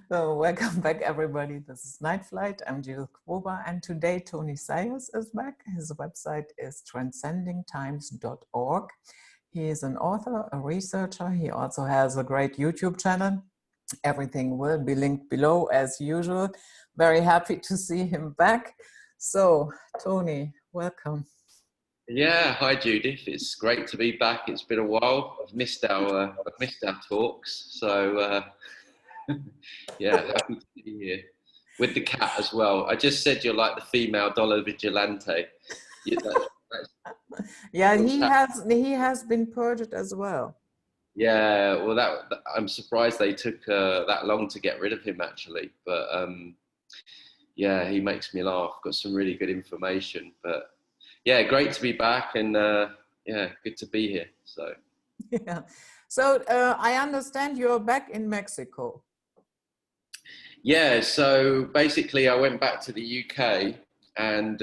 So welcome back, everybody. This is Night Flight. I'm Judith Kwoba, and today Tony Sayers is back. His website is transcendingtimes.org. He is an author, a researcher. He also has a great YouTube channel. Everything will be linked below as usual. Very happy to see him back. So, Tony, welcome. Yeah, hi Judith. It's great to be back. It's been a while. I've missed our talks. So yeah, happy to be here with the cat as well. I just said you're like the female Dollar Vigilante. Yeah, he has been purged as well. Yeah, well, I'm surprised they took that long to get rid of him actually. But yeah, he makes me laugh. Got some really good information. But yeah, great to be back, and yeah, good to be here. So yeah, so I understand you're back in Mexico. Yeah, so basically I went back to the UK and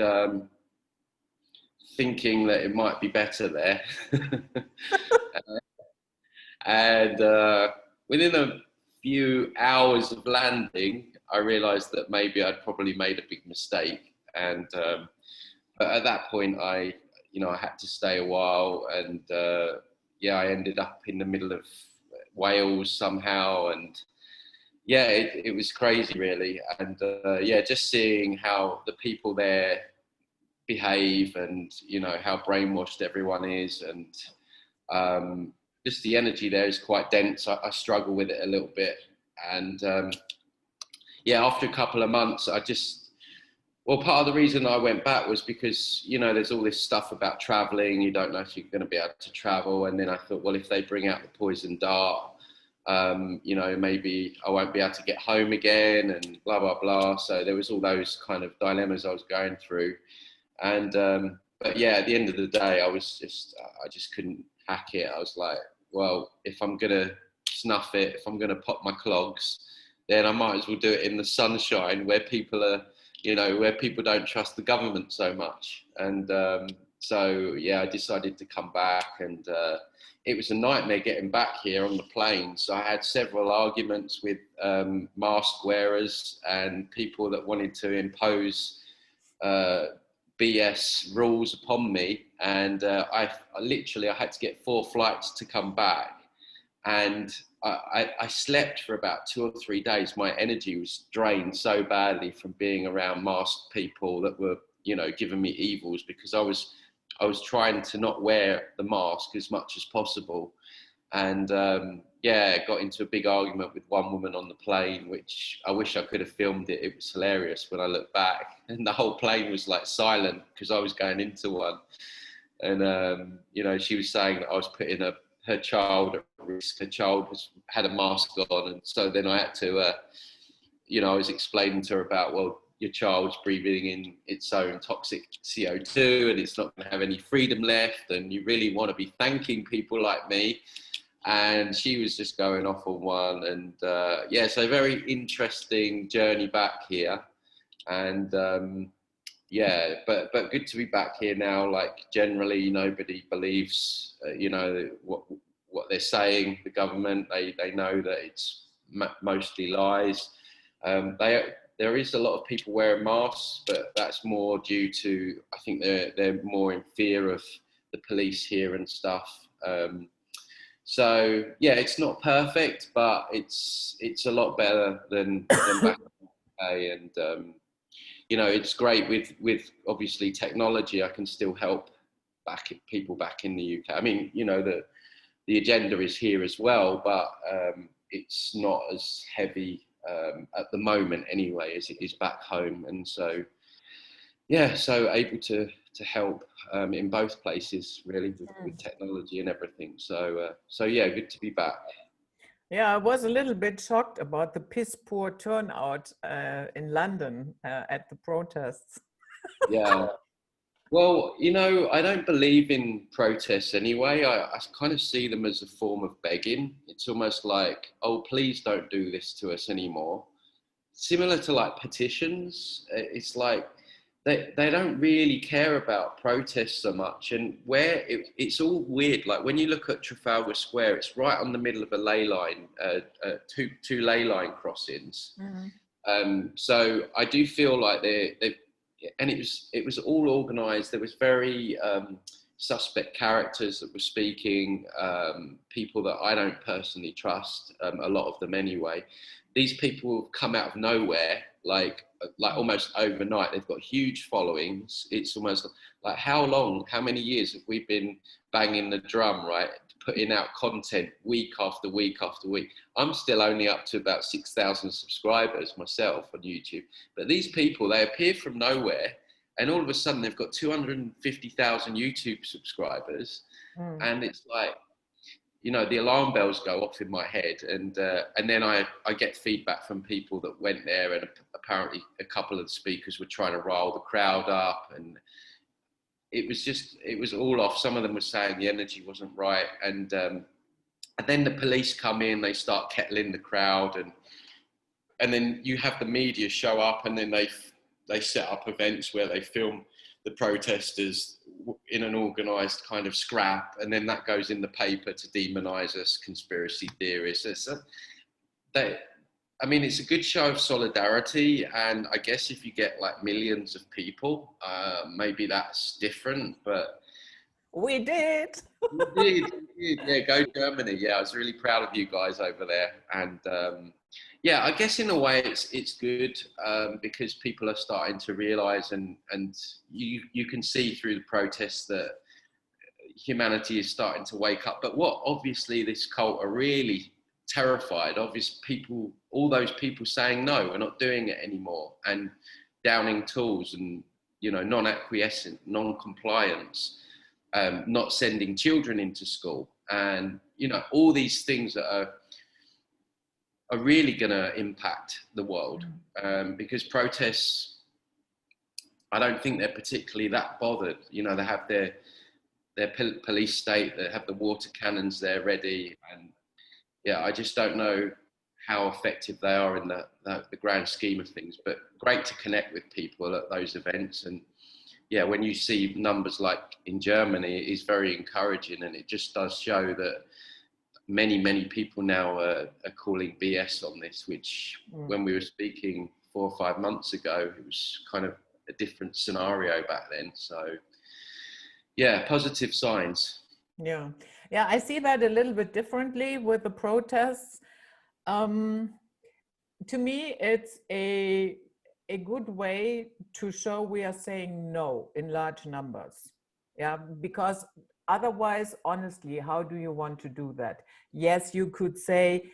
thinking that it might be better there. And within a few hours of landing, I realized that maybe I'd probably made a big mistake. And but at that point, I had to stay a while, and yeah, I ended up in the middle of Wales somehow, and yeah, it was crazy really. And yeah, just seeing how the people there behave, and how brainwashed everyone is, and just the energy there is quite dense. I struggle with it a little bit. And yeah, after a couple of months, well, part of the reason I went back was because, there's all this stuff about traveling. You don't know if you're going to be able to travel. And then I thought, well, if they bring out the poison dart, maybe I won't be able to get home again, and blah, blah, blah. So there was all those kind of dilemmas I was going through. And, but yeah, at the end of the day, I just couldn't hack it. I was like, well, if I'm going to snuff it, if I'm going to pop my clogs, then I might as well do it in the sunshine where people are, where people don't trust the government so much. And so, yeah, I decided to come back, and it was a nightmare getting back here on the plane. So I had several arguments with mask wearers and people that wanted to impose BS rules upon me. And I had to get 4 flights to come back. And I slept for about 2 or 3 days. My energy was drained so badly from being around masked people that were, giving me evils, because I was trying to not wear the mask as much as possible. And yeah, got into a big argument with one woman on the plane, which I wish I could have filmed it. It was hilarious when I look back. And the whole plane was like silent because I was going into one. And, she was saying that I was putting her child at risk. Her child had a mask on. And so then I had to, I was explaining to her about, well, your child's breathing in its own toxic CO2 and it's not going to have any freedom left, and you really want to be thanking people like me. And she was just going off on one. And yeah, so very interesting journey back here. And yeah, but good to be back here now. Like, generally nobody believes what they're saying, the government. They know that it's mostly lies. There is a lot of people wearing masks, but that's more due to, I think they're more in fear of the police here and stuff. So yeah, it's not perfect, but it's a lot better than back in the day. And it's great with obviously technology. I can still help people back in the UK. I mean, the agenda is here as well, but it's not as heavy at the moment anyway as it is back home. And so yeah, so able to help in both places really, with technology and everything. So yeah, good to be back. Yeah, I was a little bit shocked about the piss poor turnout in London at the protests. Yeah. Well, I don't believe in protests anyway. I kind of see them as a form of begging. It's almost like, oh, please don't do this to us anymore. Similar to like petitions. It's like they don't really care about protests so much. And where it's all weird, like when you look at Trafalgar Square, it's right on the middle of a ley line, two ley line crossings. So I do feel like they and it was all organised. There was very suspect characters that were speaking, people that I don't personally trust, a lot of them anyway. These people have come out of nowhere, like almost overnight. They've got huge followings. It's almost like how many years have we been banging the drum, right? Putting out content week after week after week. I'm still only up to about 6,000 subscribers myself on YouTube. But these people, they appear from nowhere, and all of a sudden they've got 250,000 YouTube subscribers. And it's like, you know, the alarm bells go off in my head, and then I get feedback from people that went there, and apparently a couple of the speakers were trying to rile the crowd up, and it was all off. Some of them were saying the energy wasn't right, and then the police come in, they start kettling the crowd, and then you have the media show up, and then they set up events where they film the protesters in an organised kind of scrap, and then that goes in the paper to demonise us conspiracy theorists. I mean, it's a good show of solidarity, and I guess if you get like millions of people, maybe that's different, but... We did. We did. Yeah, go Germany. Yeah, I was really proud of you guys over there. And yeah, I guess in a way it's good because people are starting to realise, and you can see through the protests that humanity is starting to wake up. But what obviously this cult are really terrified of is people, all those people saying no, we're not doing it anymore, and downing tools, and you know, non-acquiescent, non-compliance, not sending children into school, and you know, all these things that are really going to impact the world, because protests, I don't think they're particularly that bothered. You know, they have their police state, they have the water cannons there ready, and yeah, I just don't know how effective they are in the grand scheme of things. But great to connect with people at those events, and yeah, when you see numbers like in Germany, it is very encouraging, and it just does show that many people now are calling BS on this, which when we were speaking 4 or 5 months ago, it was kind of a different scenario back then. So yeah, positive signs. Yeah, I see that a little bit differently with the protests. To me, it's a good way to show we are saying no in large numbers. Yeah, because otherwise, honestly, how do you want to do that? Yes, you could say,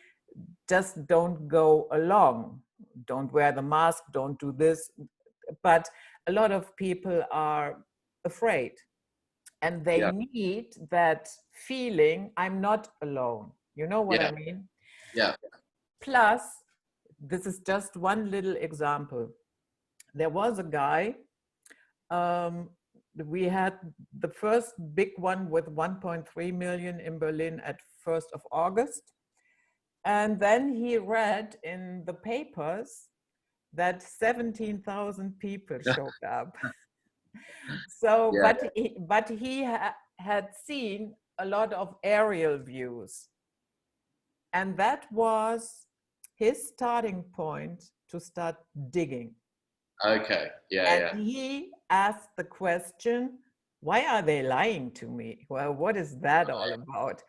just don't go along, don't wear the mask, don't do this. But a lot of people are afraid, and they need that feeling, I'm not alone. You know what I mean? Yeah. Plus, this is just one little example. There was a guy, we had the first big one with 1.3 million in Berlin at 1st of August. And then he read in the papers that 17,000 people showed up. So, but he had seen a lot of aerial views. And that was his starting point to start digging. Okay, and he asked the question, why are they lying to me? Well, what is that all about?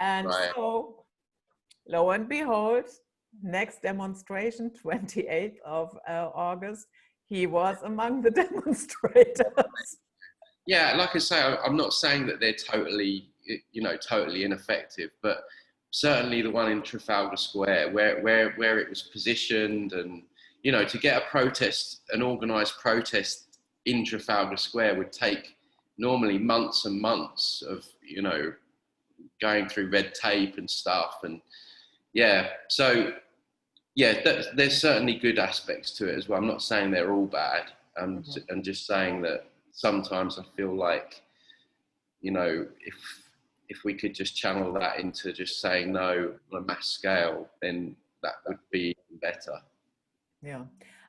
And so, lo and behold, next demonstration, 28th of August, he was among the demonstrators. Yeah, like I say, I'm not saying that they're totally ineffective, but certainly the one in Trafalgar Square, where it was positioned, and you know, to get a protest, an organised protest in Trafalgar Square would take normally months and months of, you know, going through red tape and stuff, and yeah, so yeah, there's certainly good aspects to it as well. I'm not saying they're all bad. I'm just saying that sometimes I feel like, you know, if we could just channel that into just saying no on a mass scale, then that would be better. Yeah,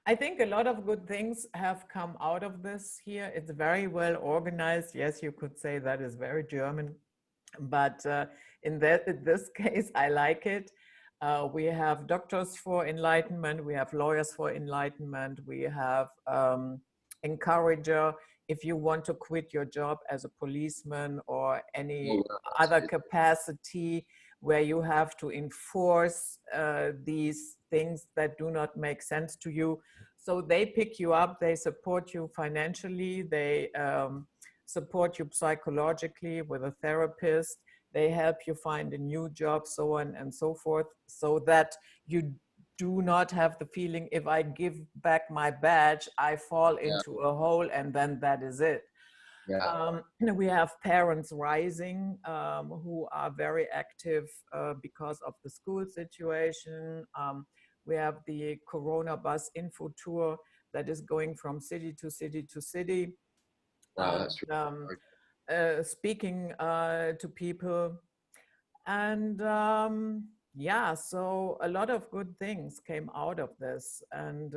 I think a lot of good things have come out of this here. It's very well organized. Yes, you could say that is very German, but in this case, I like it. We have doctors for enlightenment. We have lawyers for enlightenment. We have encourager. If you want to quit your job as a policeman or any other capacity where you have to enforce these things that do not make sense to you, so they pick you up, they support you financially, they support you psychologically with a therapist, they help you find a new job, so on and so forth, so that you do not have the feeling, if I give back my badge, I fall into a hole and then that is it. We have Parents Rising, who are very active because of the school situation. We have the Corona Bus Info Tour that is going from city to city to city. Wow, that's really speaking to people. And yeah, so a lot of good things came out of this. And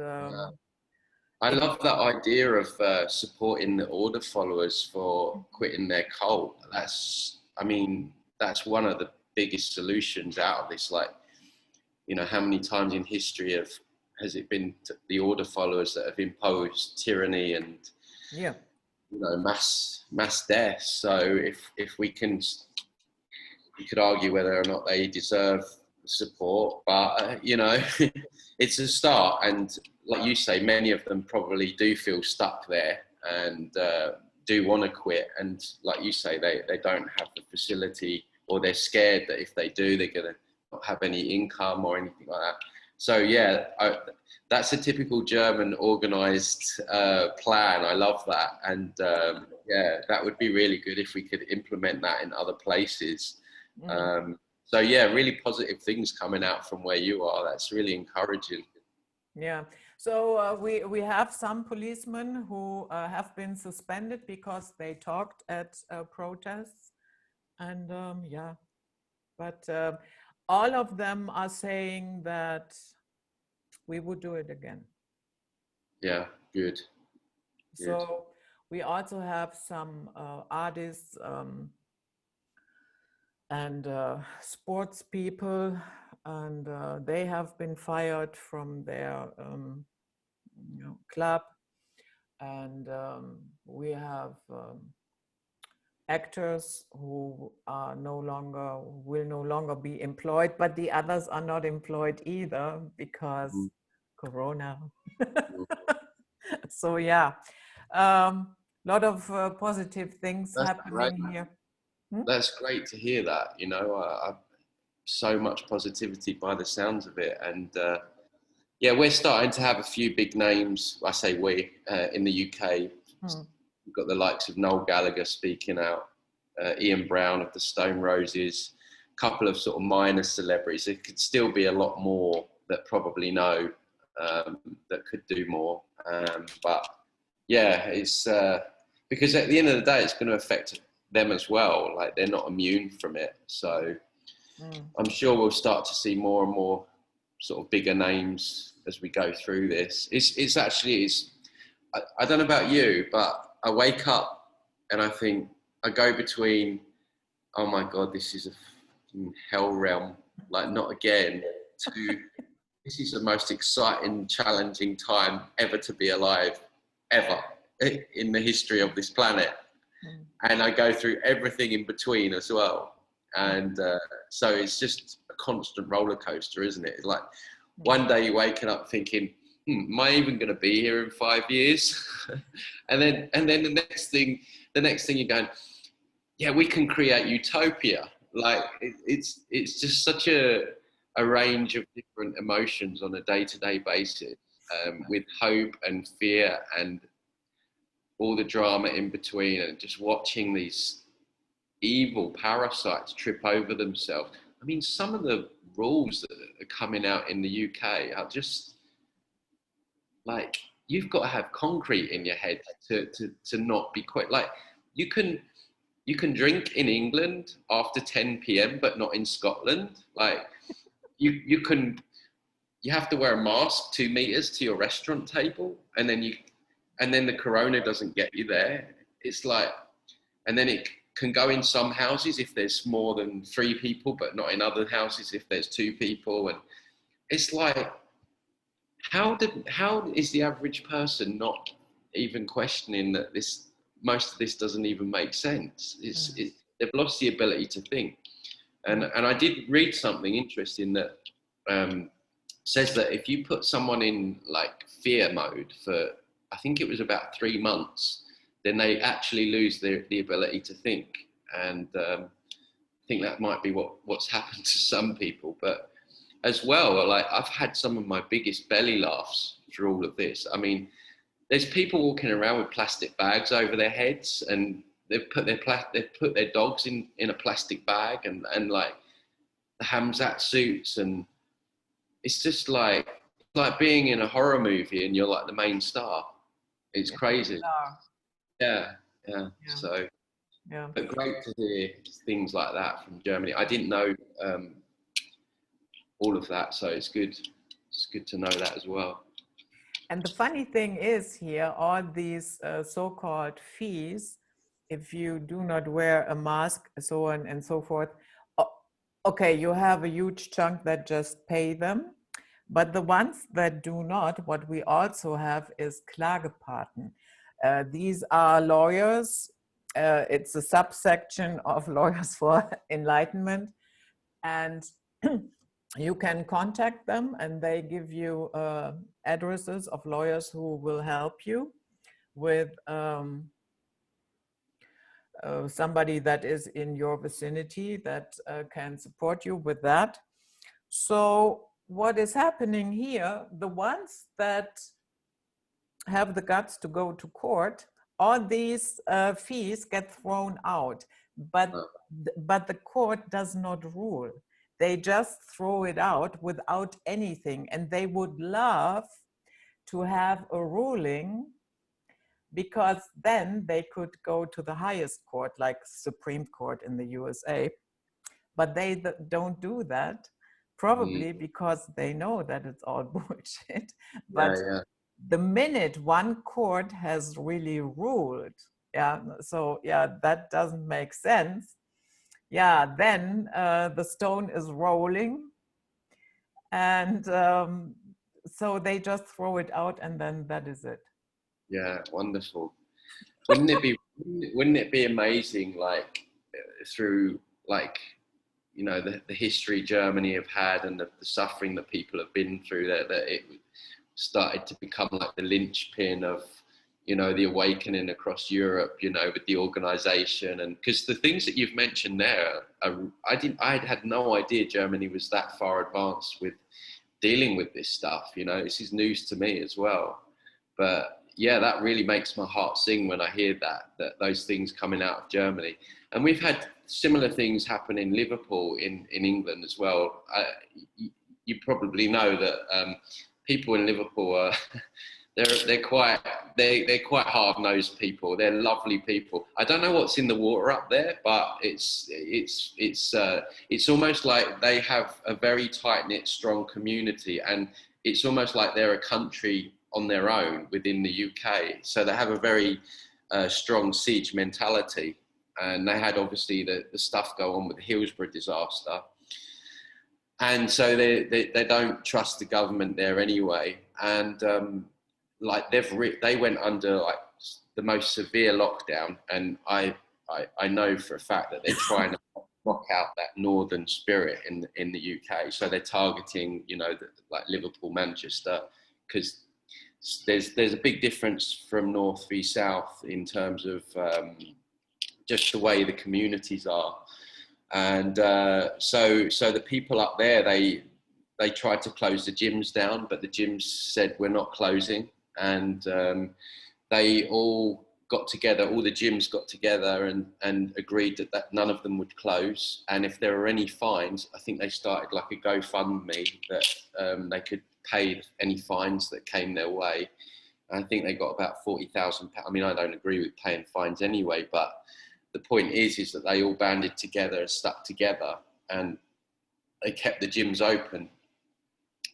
I love that idea of supporting the order followers for quitting their cult. I mean, that's one of the biggest solutions out of this. Like, you know, how many times in history has it been the order followers that have imposed tyranny and, yeah, you know, mass death. So if we can, you could argue whether or not they deserve support, but you know, it's a start. And like you say, many of them probably do feel stuck there and do want to quit. And like you say, they don't have the facility, or they're scared that if they do, they're going to not have any income or anything like that. So yeah, that's a typical German organized plan. I love that. And yeah, that would be really good if we could implement that in other places. So yeah, really positive things coming out from where you are. That's really encouraging. Yeah. So we have some policemen who have been suspended because they talked at protests, and yeah, but all of them are saying that we would do it again. Yeah, good. So we also have some artists and sports people, and they have been fired from their club, and we have actors who are will no longer be employed, but the others are not employed either because Corona. So yeah, lot of positive things happening here. That's great to hear that. You know, so much positivity by the sounds of it. And yeah, we're starting to have a few big names. I say we in the UK. We've got the likes of Noel Gallagher speaking out, Ian Brown of the Stone Roses, a couple of sort of minor celebrities. There could still be a lot more that probably know that could do more. But yeah, it's because at the end of the day, it's going to affect them as well. Like, they're not immune from it. So I'm sure we'll start to see more and more sort of bigger names as we go through this. It's actually, I don't know about you, but I wake up and I think, I go between, oh my God, this is a fucking hell realm, like not again, to this is the most exciting, challenging time ever to be alive, ever, in the history of this planet. And I go through everything in between as well. And so it's just a constant roller coaster, isn't it? It's like one day you're waking up thinking, am I even going to be here in 5 years? and then the next thing you're going, yeah, we can create utopia. Like it's just such a range of different emotions on a day-to-day basis, with hope and fear and all the drama in between, and just watching these evil parasites trip over themselves. I mean, some of the rules that are coming out in the UK are just like, you've got to have concrete in your head to not be quite like, you can drink in England after 10 p.m. but not in Scotland. Like you can you have to wear a mask 2 meters to your restaurant table, and then the corona doesn't get you there. It's like, and then it can go in some houses if there's more than 3 people, but not in other houses if there's 2 people. And it's like, how is the average person not even questioning that most of this doesn't even make sense? They've lost the ability to think. And I did read something interesting that says that if you put someone in like fear mode for, I think it was about 3 months, then they actually lose the ability to think. And I think that might be what's happened to some people. But as well, like, I've had some of my biggest belly laughs through all of this. I mean, there's people walking around with plastic bags over their heads, and they've put their dogs in a plastic bag, and like the Hamzat suits, and it's just like being in a horror movie and you're like the main star. It's crazy. Yeah. So, but great to hear things like that from Germany. I didn't know all of that, so it's good. It's good to know that as well. And the funny thing is here, all these so-called fees, if you do not wear a mask, so on and so forth, okay, you have a huge chunk that just pay them. But the ones that do not, what we also have is Klagepaten. These are lawyers. It's a subsection of Lawyers for Enlightenment. And you can contact them, and they give you addresses of lawyers who will help you with somebody that is in your vicinity that can support you with that. So what is happening here, the ones that have the guts to go to court, all these fees get thrown out, but the court does not rule. They just throw it out without anything, and they would love to have a ruling, because then they could go to the highest court, like Supreme Court in the USA, but they don't do that. Probably because they know that it's all bullshit. But the minute one court has really ruled, so that doesn't make sense. Then the stone is rolling, and so they just throw it out, and then that is it. Yeah, wonderful. Wouldn't it be amazing, like through like, you know, the history Germany have had and the suffering that people have been through, that it started to become like the linchpin of, you know, the awakening across Europe, you know, with the organization. And because the things that you've mentioned there, I had no idea Germany was that far advanced with dealing with this stuff. You know, this is news to me as well. But yeah, that really makes my heart sing when I hear that those things coming out of Germany. And we've had similar things happen in Liverpool, in England as well. You probably know that people in Liverpool are they're quite hard-nosed people. They're lovely people. I don't know what's in the water up there, but it's almost like they have a very tight-knit, strong community, and it's almost like they're a country on their own within the UK. So they have a very strong siege mentality. And they had obviously the stuff go on with the Hillsborough disaster. And so they don't trust the government there anyway. And like they went under like the most severe lockdown. And I know for a fact that they're trying to knock out that northern spirit in the UK. So they're targeting, you know, like Liverpool, Manchester, because there's a big difference from north v south in terms of just the way the communities are. And so the people up there, they tried to close the gyms down, but the gyms said we're not closing. And they all got together, all the gyms got together and agreed that none of them would close. And if there were any fines, I think they started like a GoFundMe that they could pay any fines that came their way. And I think they got about £40,000. I mean, I don't agree with paying fines anyway, but the point is that they all banded together and stuck together, and they kept the gyms open.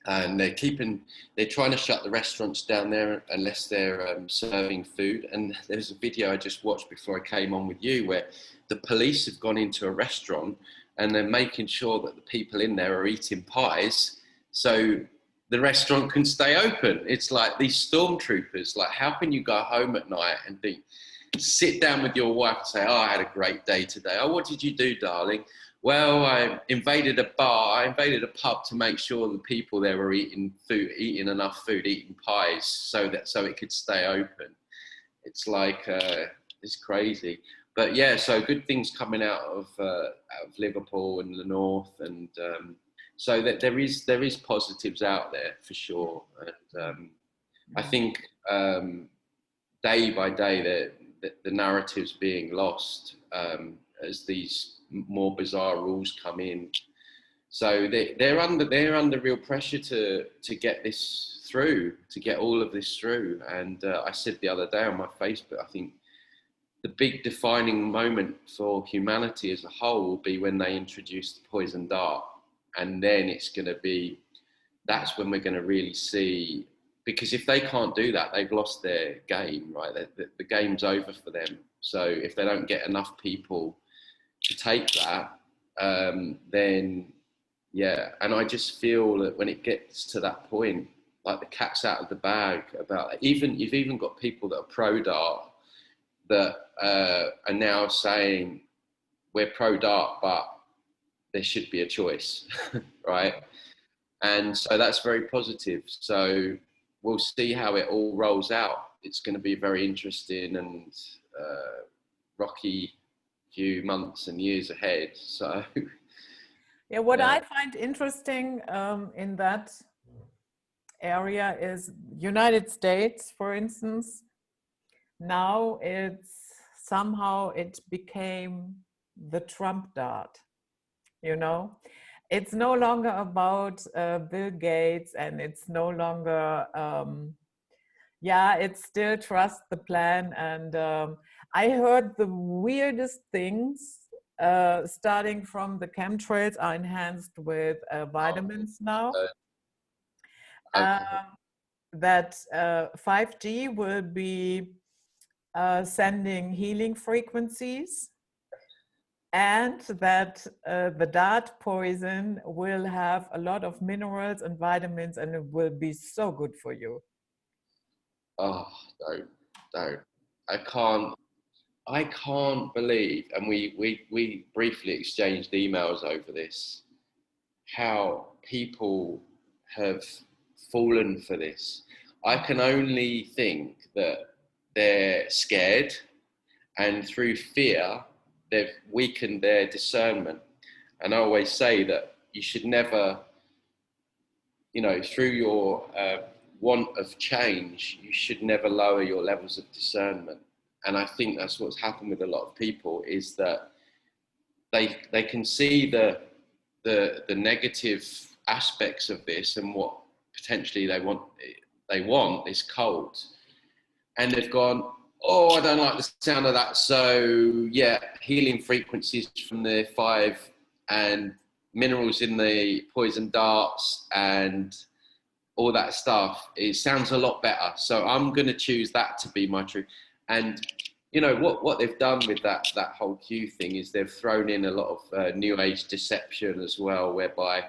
and they're trying to shut the restaurants down there unless they're serving food. And there's a video I just watched before I came on with you where the police have gone into a restaurant and they're making sure that the people in there are eating pies so the restaurant can stay open. It's like these stormtroopers. Like, how can you go home at night and think, sit down with your wife and say, oh, I had a great day today. Oh, what did you do, darling? Well, I invaded a bar. I invaded a pub to make sure the people there were eating enough food, eating pies, so it could stay open. It's like it's crazy, but yeah. So good things coming out of Liverpool and the north, and so that there is positives out there for sure. And I think day by day the narrative's being lost as these more bizarre rules come in. So they're under real pressure to get this through, to get all of this through. And I said the other day on my Facebook, I think the big defining moment for humanity as a whole will be when they introduce the poison dart. And then that's when we're going to really see, because if they can't do that, they've lost their game, right? The game's over for them. So if they don't get enough people to take that, then yeah. And I just feel that when it gets to that point, like the cat's out of the bag about you've even got people that are pro dart that are now saying we're pro dart, but there should be a choice, right? And so that's very positive. So we'll see how it all rolls out. It's going to be very interesting and rocky few months and years ahead. So yeah, what I find interesting in that area is United States, for instance. Now it became the Trump dart, you know. It's no longer about Bill Gates, and it's no longer it's still trust the plan. And I heard the weirdest things, starting from the chemtrails are enhanced with vitamins now. That 5G will be sending healing frequencies, and that the dart poison will have a lot of minerals and vitamins, and it will be so good for you. Oh, don't. I can't believe, and we briefly exchanged emails over this, how people have fallen for this. I can only think that they're scared, and through fear, they've weakened their discernment. And I always say that you should never, through your want of change, you should never lower your levels of discernment. And I think that's what's happened with a lot of people, is that they can see the negative aspects of this and what potentially they want this cult, and they've gone, oh, I don't like the sound of that. So yeah, healing frequencies from the 5 and minerals in the poison darts and all that stuff, it sounds a lot better. So I'm going to choose that to be my truth. And what they've done with that whole Q thing is they've thrown in a lot of new age deception as well, whereby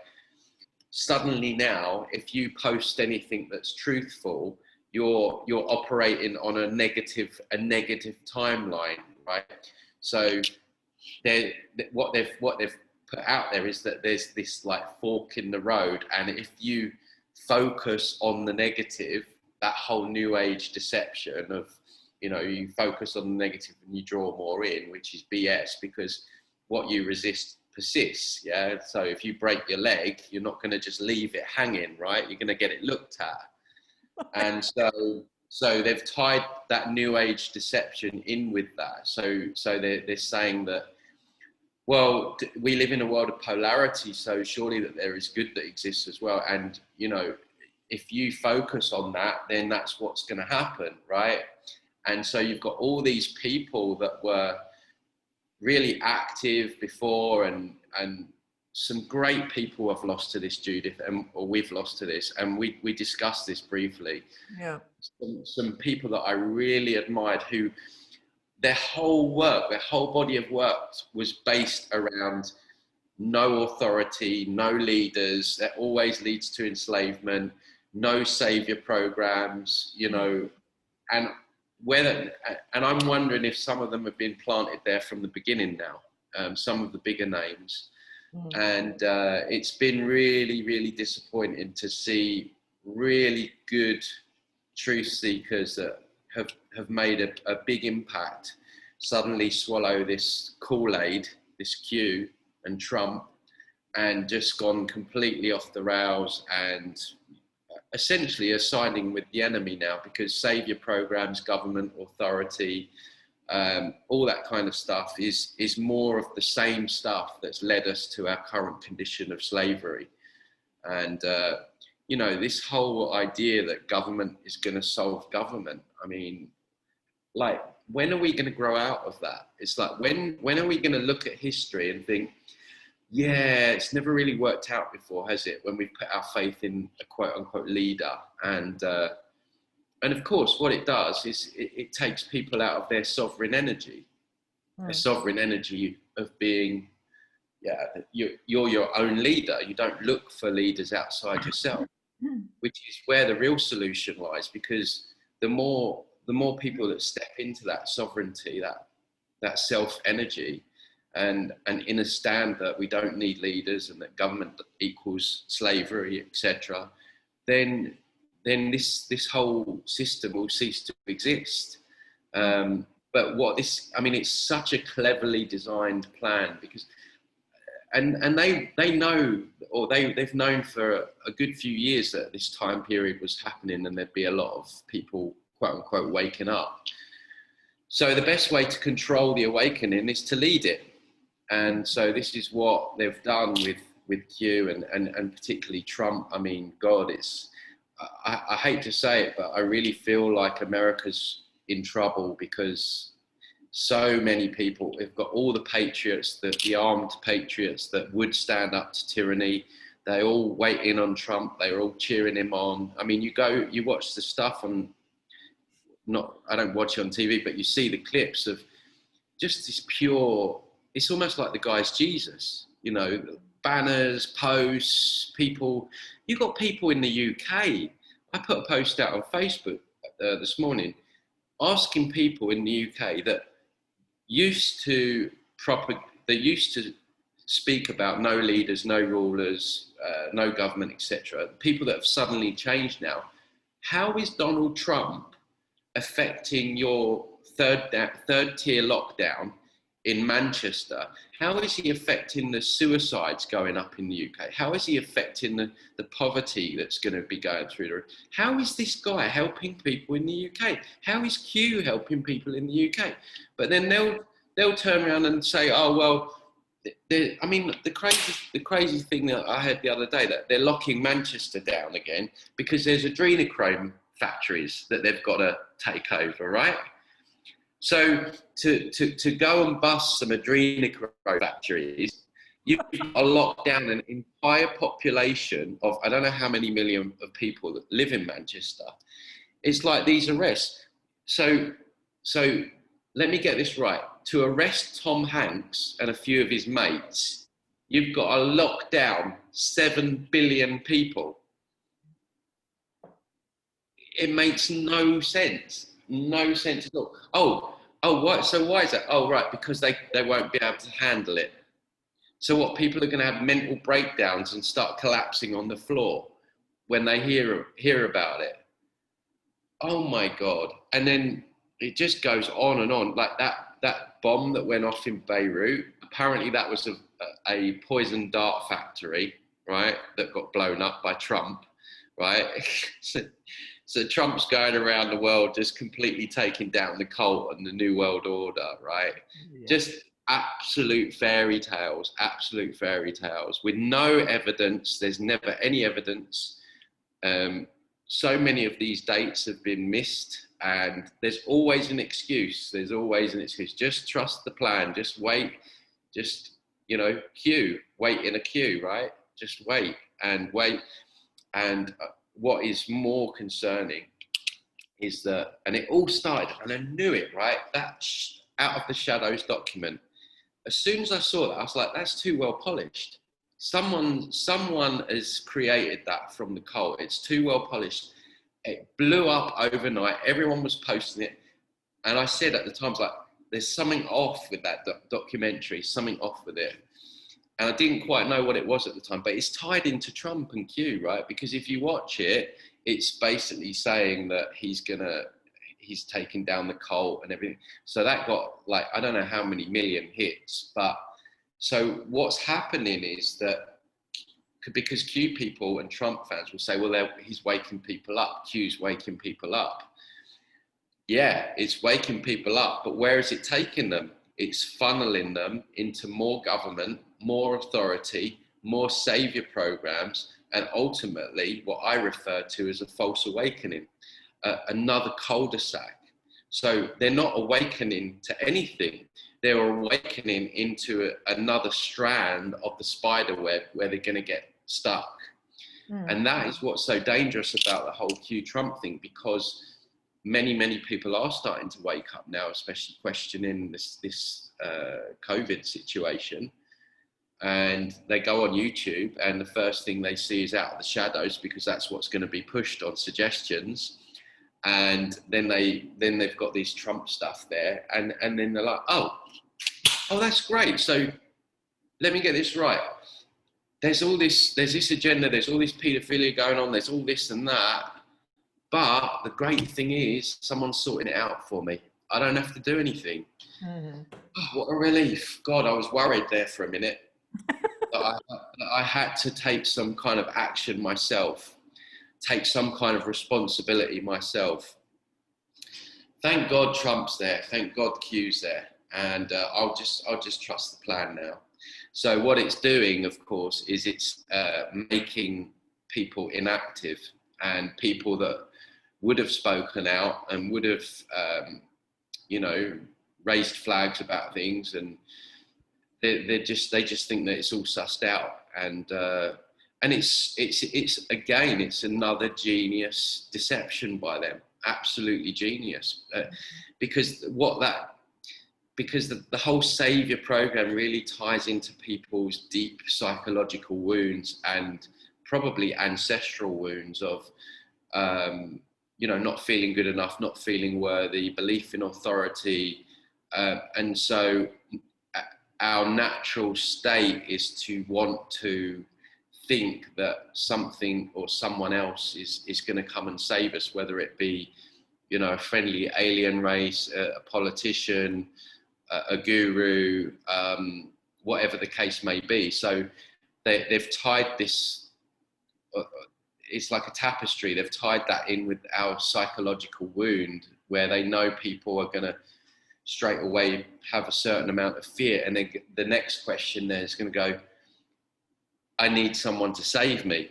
suddenly now, if you post anything that's truthful, you're operating on a negative timeline, right? So what they've put out there is that there's this like fork in the road, and if you focus on the negative, that whole new age deception of, you focus on the negative and you draw more in, which is BS, because what you resist persists. Yeah. So if you break your leg, you're not going to just leave it hanging, right? You're going to get it looked at. And so they've tied that new age deception in with that. So they're saying that, well, we live in a world of polarity, so surely that there is good that exists as well. And, if you focus on that, then that's what's going to happen, right? And so you've got all these people that were really active before and some great people I've lost to this, Judith, or we've lost to this, and we discussed this briefly. Yeah. Some people that I really admired, who their whole body of work was based around no authority, no leaders. That always leads to enslavement. No savior programs, you know, and I'm wondering if some of them have been planted there from the beginning now. Some of the bigger names. And it's been really, really disappointing to see really good truth seekers that have made a big impact suddenly swallow this Kool-Aid, this Q and Trump, and just gone completely off the rails and essentially are siding with the enemy now, because savior programs, government authority, all that kind of stuff is more of the same stuff that's led us to our current condition of slavery. And you know, this whole idea that government is going to solve government, I mean, like, when are we going to grow out of that? It's like, when are we going to look at history and think, yeah, it's never really worked out before, has it? When we put our faith in a quote unquote leader. And of course, what it does is it takes people out of their sovereign energy, a sovereign energy of being, you're your own leader. You don't look for leaders outside yourself, which is where the real solution lies, because the more people that step into that sovereignty, that self energy, and understand that we don't need leaders and that government equals slavery, etc., then this whole system will cease to exist. But it's such a cleverly designed plan, because and they know, or they've known for a good few years that this time period was happening, and there'd be a lot of people, quote unquote, waking up. So the best way to control the awakening is to lead it. And so this is what they've done with Q and particularly Trump. I mean, God, I hate to say it, but I really feel like America's in trouble, because so many people, we've got all the patriots, the armed patriots that would stand up to tyranny. They all wait in on Trump. They're all cheering him on. I mean, you watch the stuff on, I don't watch it on TV, but you see the clips of just this pure, it's almost like the guy's Jesus, you know, banners, posts, people. You've got people in the UK. I put a post out on Facebook this morning asking people in the UK that used to speak about no leaders, no rulers, no government, etc. People that have suddenly changed now. How is Donald Trump affecting your third tier lockdown in Manchester? How is he affecting the suicides going up in the UK? How is he affecting the poverty that's going to be going through the roof? How is this guy helping people in the UK? How is Q helping people in the UK? But then they'll turn around and say, oh, well, I mean, the crazy thing that I heard the other day, that they're locking Manchester down again because there's adrenochrome factories that they've got to take over, right? So to go and bust some adrenochrome factories, you've got to lock down an entire population of, I don't know how many million of people that live in Manchester. It's like these arrests. So let me get this right. To arrest Tom Hanks and a few of his mates, you've got to lock down 7 billion people. It makes no sense. No sense at all. Oh, what? So why is that? Oh, right, because they won't be able to handle it. So what, people are going to have mental breakdowns and start collapsing on the floor when they hear about it. Oh my God. And then it just goes on and on. Like that bomb that went off in Beirut, apparently that was a poison dart factory, right? That got blown up by Trump, right? So Trump's going around the world just completely taking down the cult and the New World Order, right? Yeah. Just absolute fairy tales with no evidence. There's never any evidence. So many of these dates have been missed, and there's always an excuse. Just trust the plan. Just wait. Just, Q. wait in a queue, right? Just wait and wait. And what is more concerning is that, and it all started, and I knew it, right? That Out of the Shadows document. As soon as I saw that, I was like, that's too well polished. Someone has created that from the cult. It's too well polished. It blew up overnight. Everyone was posting it. And I said at the time, I was like, there's something off with that documentary, something off with it. And I didn't quite know what it was at the time, but it's tied into Trump and Q, right? Because if you watch it, it's basically saying that he's taking down the cult and everything. So that got like, I don't know how many million hits, but so what's happening is that because Q people and Trump fans will say, well, he's waking people up, Q's waking people up. Yeah, it's waking people up, but where is it taking them? It's funneling them into more government, more authority, more savior programs, and ultimately what I refer to as a false awakening, another cul-de-sac. So they're not awakening to anything. They're awakening into another strand of the spider web where they're going to get stuck. And that is what's so dangerous about the whole Q Trump thing, because many people are starting to wake up now, especially questioning this COVID situation. And they go on YouTube, and the first thing they see is Out of the Shadows, because that's what's going to be pushed on suggestions. And then they've got this Trump stuff there, and then they're like, oh, that's great. So let me get this right. There's this agenda, there's all this paedophilia going on, there's all this and that. But the great thing is someone's sorting it out for me. I don't have to do anything. Oh, what a relief. God, I was worried there for a minute. that I had to take some kind of action myself, take some kind of responsibility myself. Thank God Trump's there. Thank God Q's there. And I'll just trust the plan now. So what it's doing, of course, is it's making people inactive, and people that would have spoken out and would have, raised flags about things, and they just think that it's all sussed out, and it's again, it's another genius deception by them, absolutely genius, because the whole savior program really ties into people's deep psychological wounds and probably ancestral wounds of not feeling good enough, not feeling worthy, belief in authority. And so our natural state is to want to think that something or someone else is going to come and save us, whether it be, a friendly alien race, a politician, a guru, whatever the case may be. So they've tied this, it's like a tapestry. They've tied that in with our psychological wound, where they know people are going to straight away have a certain amount of fear. And then the next question there is going to go, I need someone to save me,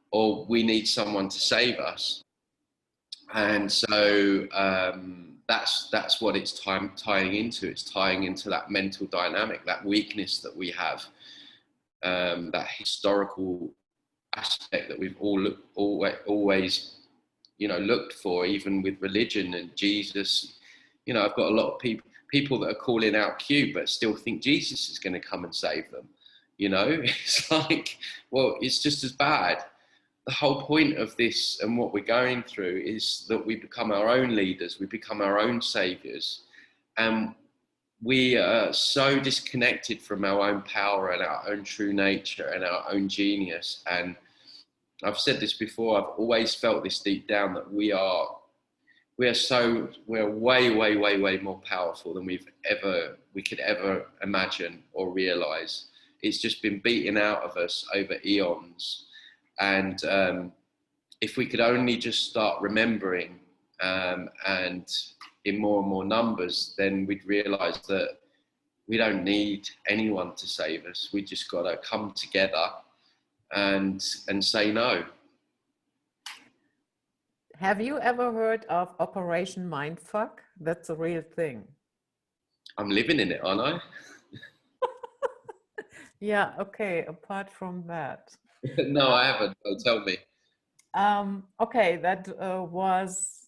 or we need someone to save us. And so that's what it's tying into. It's tying into that mental dynamic, that weakness that we have, that historical aspect that we've always looked for, even with religion and Jesus. I've got a lot of people that are calling out Q but still think Jesus is going to come and save them. It's like, well, it's just as bad. The whole point of this and what we're going through is that we become our own leaders, we become our own saviors, and we are so disconnected from our own power and our own true nature and our own genius. And I've said this before, I've always felt this deep down, that we're way more powerful than we could ever imagine or realize. It's just been beaten out of us over eons. And if we could only just start remembering, and in more and more numbers, then we'd realize that we don't need anyone to save us. We just got to come together and say no. Have you ever heard of Operation Mindfuck? That's a real thing. I'm living in it, aren't I? Yeah, okay, apart from that. No, I haven't. Oh, tell me. Okay, that was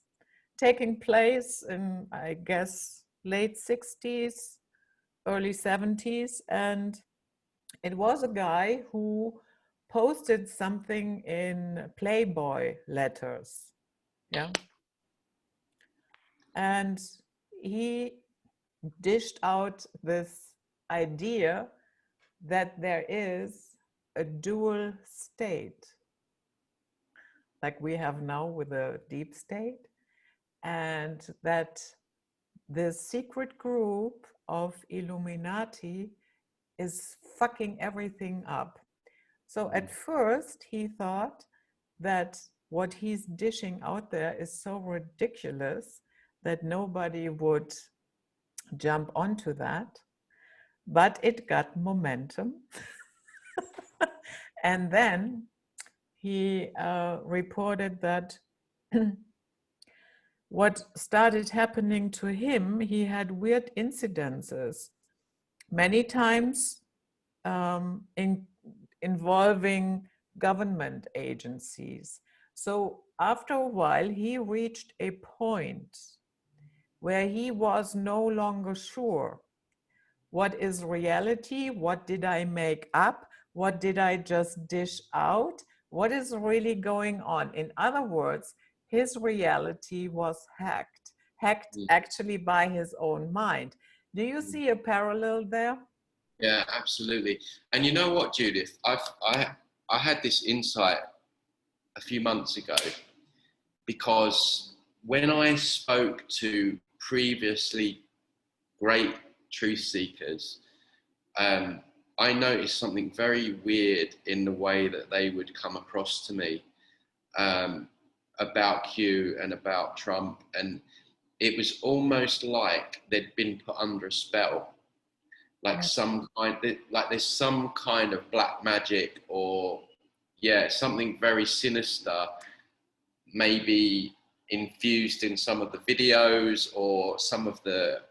taking place in, I guess, late 60s, early 70s. And it was a guy who posted something in Playboy letters. Yeah. And he dished out this idea that there is a dual state, like we have now with a deep state, and that the secret group of Illuminati is fucking everything up. So at first he thought that what he's dishing out there is so ridiculous that nobody would jump onto that, but it got momentum. And then he reported that what started happening to him, he had weird incidences, many times involving government agencies. So after a while, he reached a point where he was no longer sure what is reality, what did I make up, what did I just dish out, what is really going on. In other words, his reality was hacked actually by his own mind. Do you see a parallel there? Yeah, absolutely. And you know what, Judith? I had this insight a few months ago because when I spoke to previously great truth seekers, I noticed something very weird in the way that they would come across to me about Q and about Trump. And it was almost like they'd been put under a spell, like like there's some kind of black magic or something very sinister, maybe infused in some of the videos or some of the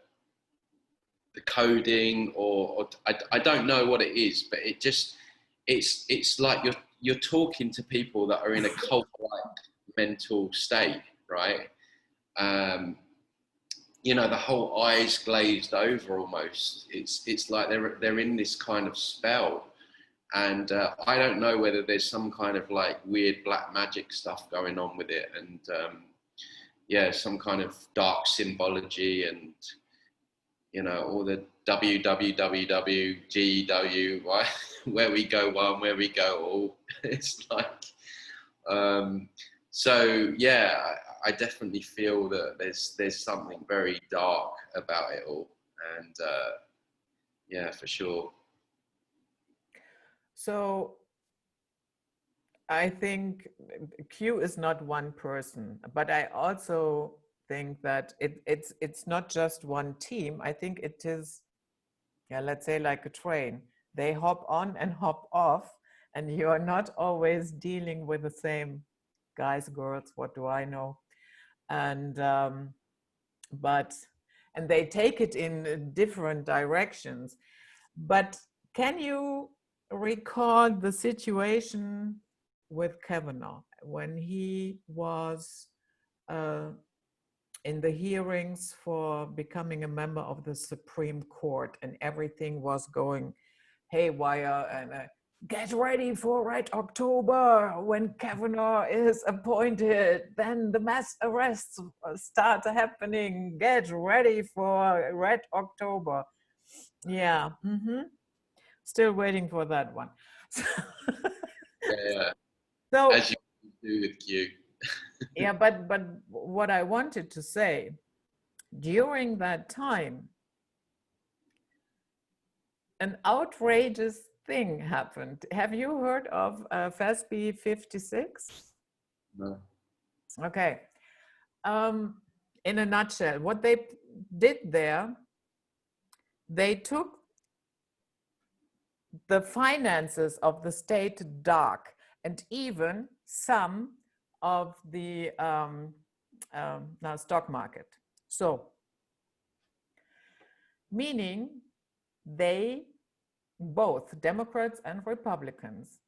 coding, or I don't know what it is, but it's like you're talking to people that are in a cult-like mental state, right? You know, the whole eyes glazed over almost. It's like they're in this kind of spell, and I don't know whether there's some kind of like weird black magic stuff going on with it, and some kind of dark symbology, and you know, all the www, where we go one, where we go all. It's like, so yeah, I definitely feel that there's something very dark about it all, and yeah, for sure. So I think Q is not one person, but I also think that it's not just one team. I think it is, yeah, let's say like a train. They hop on and hop off, and you are not always dealing with the same guys, girls, what do I know? And and they take it in different directions. But can you recall the situation with Kavanaugh when he was in the hearings for becoming a member of the Supreme Court, and everything was going haywire, and get ready for Red October when Kavanaugh is appointed, then the mass arrests start happening, get ready for Red October. Yeah, still waiting for that one. Yeah, So as you do with Q. yeah, but what I wanted to say, during that time, an outrageous thing happened. Have you heard of FASB 56? No. Okay. In a nutshell, what they did there, they took the finances of the state dark, and even some of the stock market. So, meaning they both Democrats and Republicans,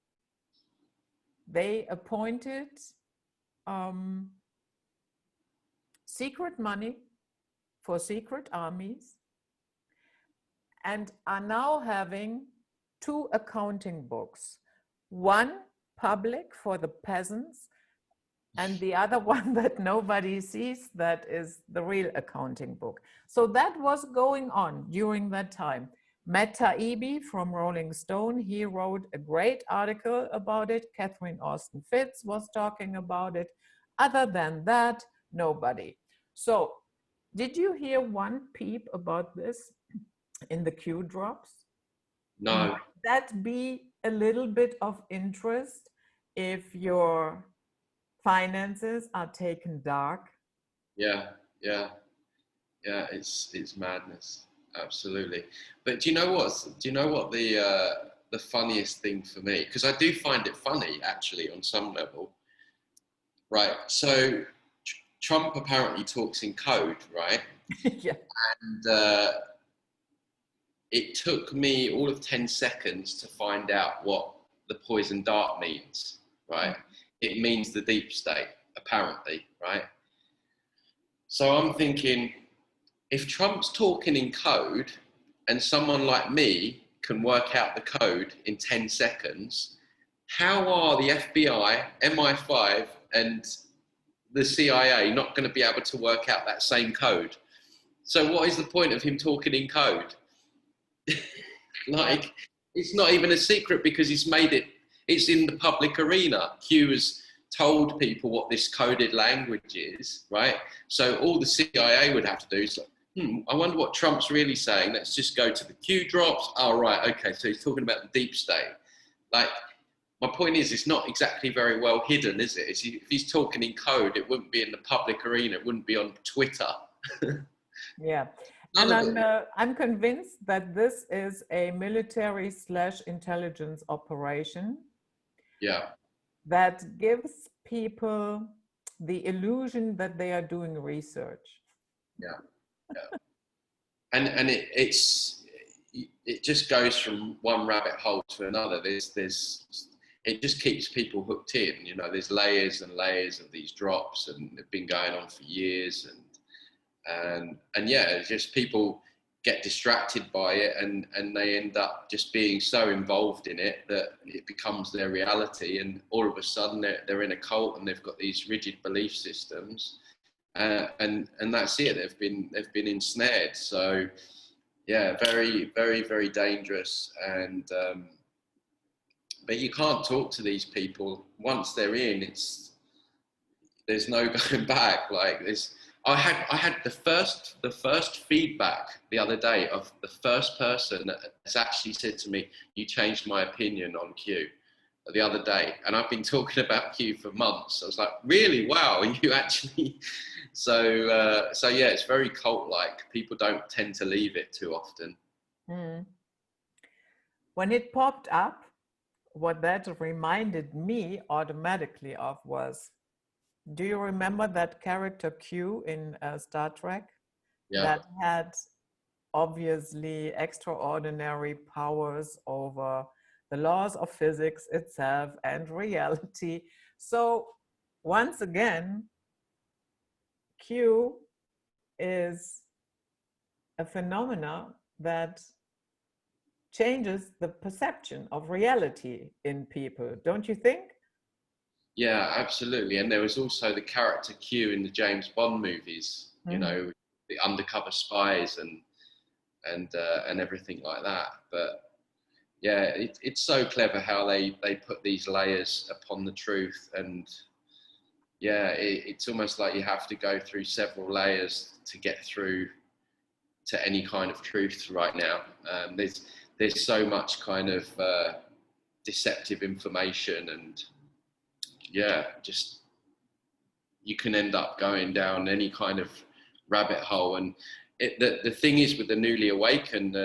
they appointed secret money for secret armies and are now having two accounting books. One public for the peasants and the other one that nobody sees, that is the real accounting book. So that was going on during that time. Matt Taibbi from Rolling Stone, he wrote a great article about it. Catherine Austin Fitts was talking about it. Other than that, nobody. So did you hear one peep about this in the Q drops? No. Might that be a little bit of interest if your finances are taken dark? Yeah, it's madness, absolutely. But do you know what the funniest thing for me, because I do find it funny actually on some level, right? So Trump apparently talks in code, right? Yeah. And it took me all of 10 seconds to find out what the poison dart means, right? It means the deep state, apparently, right? So I'm thinking, if Trump's talking in code and someone like me can work out the code in 10 seconds, how are the FBI, MI5 and the CIA not going to be able to work out that same code? So what is the point of him talking in code? Like, it's not even a secret because he's made it, it's in the public arena. Q has told people what this coded language is, right? So all the CIA would have to do is like, I wonder what Trump's really saying. Let's just go to the Q drops. Oh, right, okay, so he's talking about the deep state. Like, my point is, it's not exactly very well hidden, is it? If he's talking in code, it wouldn't be in the public arena. It wouldn't be on Twitter. Yeah. And I'm convinced that this is a military/intelligence operation. Yeah. That gives people the illusion that they are doing research. Yeah. And it just goes from one rabbit hole to another. It just keeps people hooked in. You know, there's layers and layers of these drops, and they've been going on for years. And yeah, it's just people get distracted by it, and they end up just being so involved in it that it becomes their reality. And all of a sudden, they're in a cult, and they've got these rigid belief systems. And that's it. They've been ensnared. So yeah, very, very, very dangerous. And but you can't talk to these people once they're in. There's no going back. Like I had the first feedback the other day of the first person that has actually said to me, "You changed my opinion on Q." The other day, and I've been talking about Q for months. I was like, really? Wow, you actually. So yeah, it's very cult-like. People don't tend to leave it too often. When it popped up, what that reminded me automatically of was, do you remember that character Q in Star Trek? Yeah. That had obviously extraordinary powers over the laws of physics itself and reality. So once again, Q is a phenomena that changes the perception of reality in people, don't you think? Yeah, absolutely. And there was also the character Q in the James Bond movies, you know, the undercover spies and everything like that. But yeah, it's so clever how they put these layers upon the truth. And yeah, it's almost like you have to go through several layers to get through to any kind of truth right now. There's so much kind of deceptive information, and yeah, just you can end up going down any kind of rabbit hole. And the thing is with the newly awakened,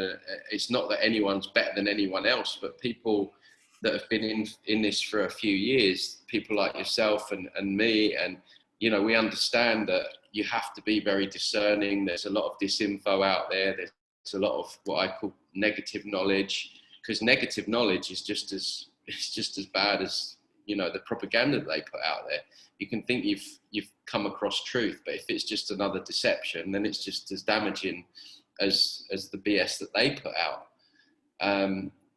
it's not that anyone's better than anyone else, but people that have been in this for a few years, people like yourself and me, and you know, we understand that you have to be very discerning. There's a lot of disinfo out there. There's a lot of what I call negative knowledge, because negative knowledge is just as bad as, you know, the propaganda that they put out there. You can think you've come across truth, but if it's just another deception, then it's just as damaging as the BS that they put out.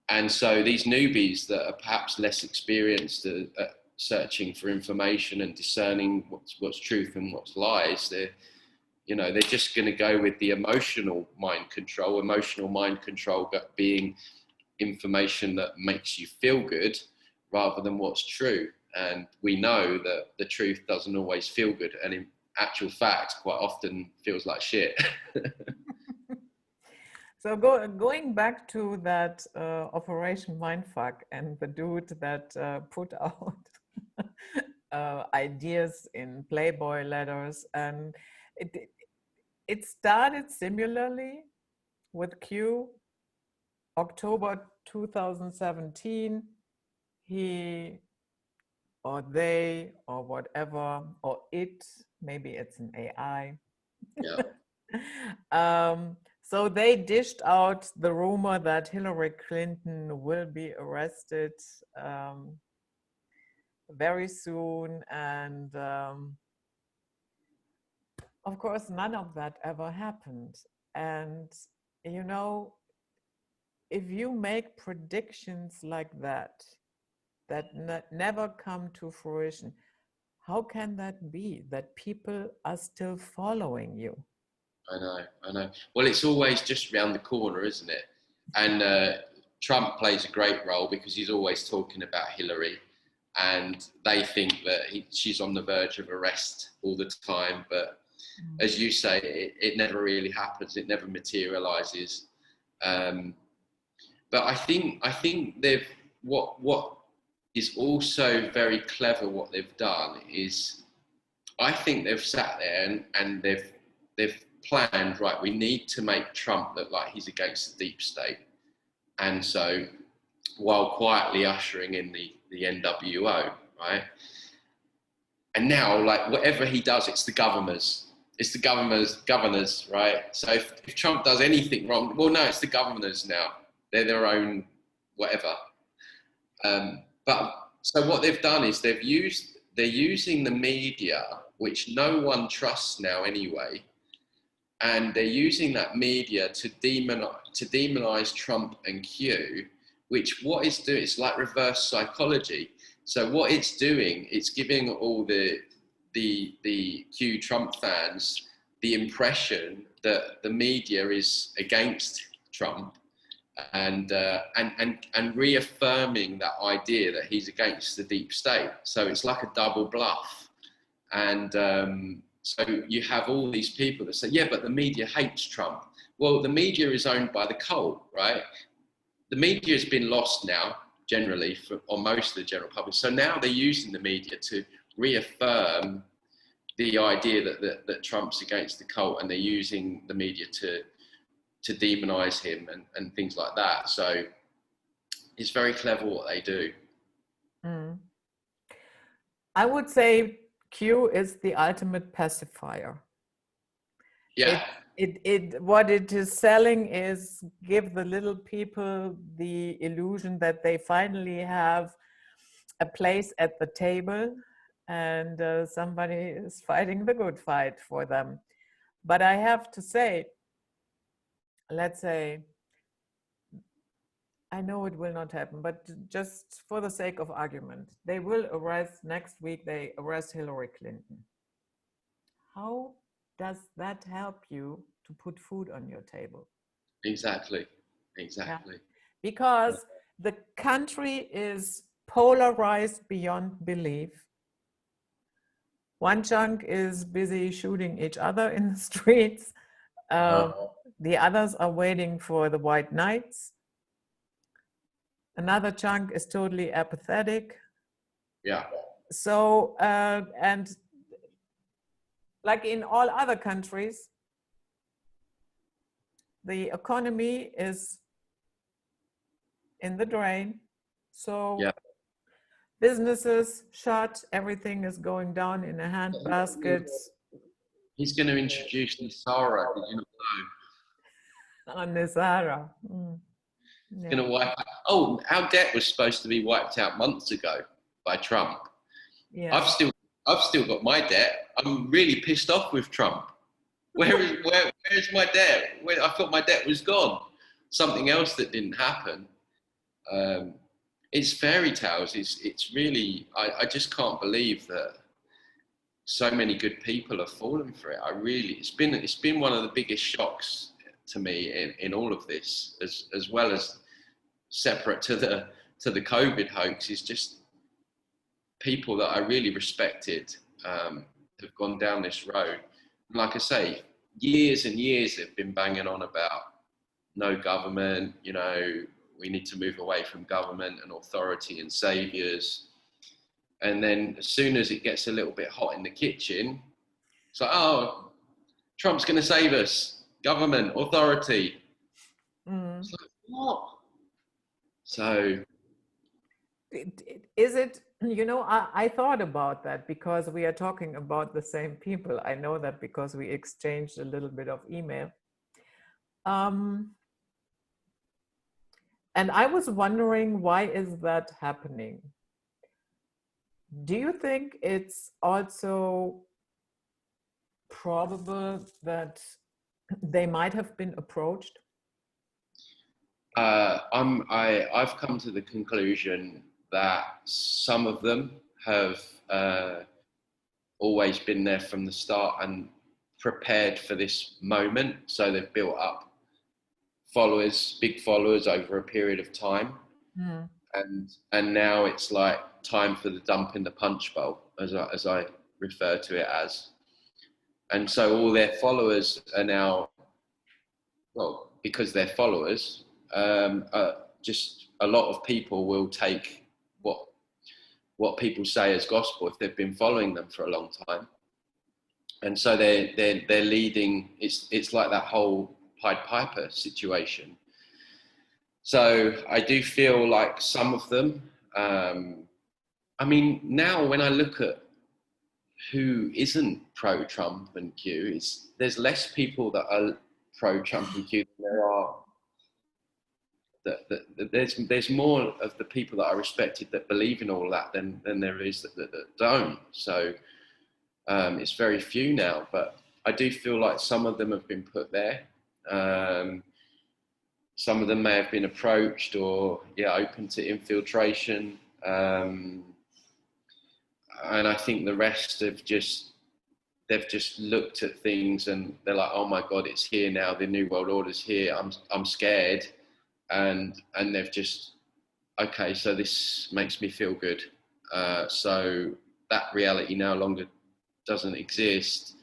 And so these newbies that are perhaps less experienced at searching for information and discerning what's truth and what's lies, they're just going to go with the emotional mind control being information that makes you feel good rather than what's true. And we know that the truth doesn't always feel good, and in actual fact quite often feels like shit. So going back to that Operation Mindfuck and the dude that put out ideas in Playboy letters, and it started similarly with Q. October 2017, he or they or whatever, or it, maybe it's an AI. Yeah. So they dished out the rumor that Hillary Clinton will be arrested very soon. And of course, none of that ever happened. And, you know, if you make predictions like that never come to fruition, how can that be that people are still following you? I know. Well, it's always just around the corner, isn't it? And Trump plays a great role because he's always talking about Hillary, and they think that she's on the verge of arrest all the time. But as you say, it never really happens. It never materializes. But I think they've what is also very clever. What they've done is, I think they've sat there and they've planned, right, we need to make Trump look like he's against the deep state. And so while quietly ushering in the NWO, right? And now, like, whatever he does, it's the governors, right? So if Trump does anything wrong, well, no, it's the governors now. They're their own whatever. But so what they've done is they're using the media, which no one trusts now anyway, and they're using that media to demonize Trump and Q, which what it's doing, it's like reverse psychology. So what it's doing, it's giving all the Q Trump fans the impression that the media is against Trump, and reaffirming that idea that he's against the deep state. So it's like a double bluff. And so you have all these people that say, yeah, but the media hates Trump. Well, the media is owned by the cult, right? The media has been lost now, generally, on most of the general public. So now they're using the media to reaffirm the idea that Trump's against the cult, and they're using the media to demonize him and things like that. So it's very clever what they do. I would say Q is the ultimate pacifier. Yeah. What it is selling is give the little people the illusion that they finally have a place at the table, and somebody is fighting the good fight for them. But I have to say, let's say, I know it will not happen, but just for the sake of argument, they will arrest next week, they arrest Hillary Clinton. How does that help you to put food on your table? Exactly. Yeah. Because the country is polarized beyond belief. One chunk is busy shooting each other in the streets. The others are waiting for the white knights. Another chunk is totally apathetic. Yeah. So, and like in all other countries, the economy is in the drain. So yeah. Businesses shut, everything is going down in a handbasket. He's going to introduce Nisara, did you not know? On Nisara. Yeah. Going to wipe out. Oh, our debt was supposed to be wiped out months ago by Trump. Yeah. I've still got my debt. I'm really pissed off with Trump. Where's my debt? I thought my debt was gone. Something else that didn't happen. It's fairy tales. It's really, I just can't believe that so many good people have fallen for it. It's been one of the biggest shocks to me in all of this, as well as separate to the COVID hoax, is just people that I really respected have gone down this road. And like I say, years and years they've been banging on about no government, you know, we need to move away from government and authority and saviours. And then as soon as it gets a little bit hot in the kitchen, it's like, oh, Trump's going to save us. Government, authority. It's like, what? So... Is it, you know, I thought about that because we are talking about the same people. I know that because we exchanged a little bit of email. And I was wondering, why is that happening? Do you think it's also probable that they might have been approached? I've come to the conclusion that some of them have always been there from the start and prepared for this moment. So they've built up followers, big followers over a period of time. Mm. And now it's like time for the dump in the punch bowl, as I refer to it as. And so all their followers are now, well, because they're followers, just a lot of people will take what people say as gospel if they've been following them for a long time. And so they're leading, it's like that whole Pied Piper situation. So I do feel like some of them, I mean, now when I look at who isn't pro-Trump and Q, there's less people that are pro-Trump and Q than there are. There's more of the people that I respected that believe in all that than there is that don't. So it's very few now, but I do feel like some of them have been put there. Some of them may have been approached or open to infiltration. And I think the rest they've just looked at things and they're like, oh my God, it's here now. The New World Order's here. I'm scared. And they've just, okay, so this makes me feel good. So that reality no longer doesn't exist.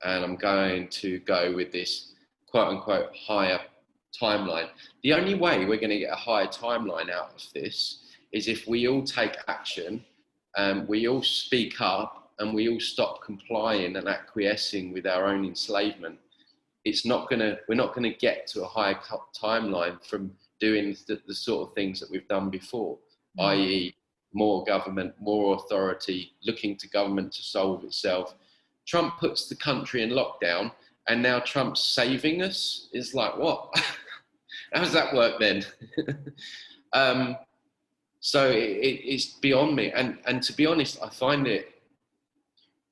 And I'm going to go with this quote unquote higher timeline. The only way we're going to get a higher timeline out of this is if we all take action, we all speak up, and we all stop complying and acquiescing with our own enslavement. We're not going to get to a higher timeline from doing the sort of things that we've done before, i.e. more government, more authority, looking to government to solve itself. Trump puts the country in lockdown and now Trump's saving us. It's like, what? How does that work then? So it's beyond me. And to be honest, I find it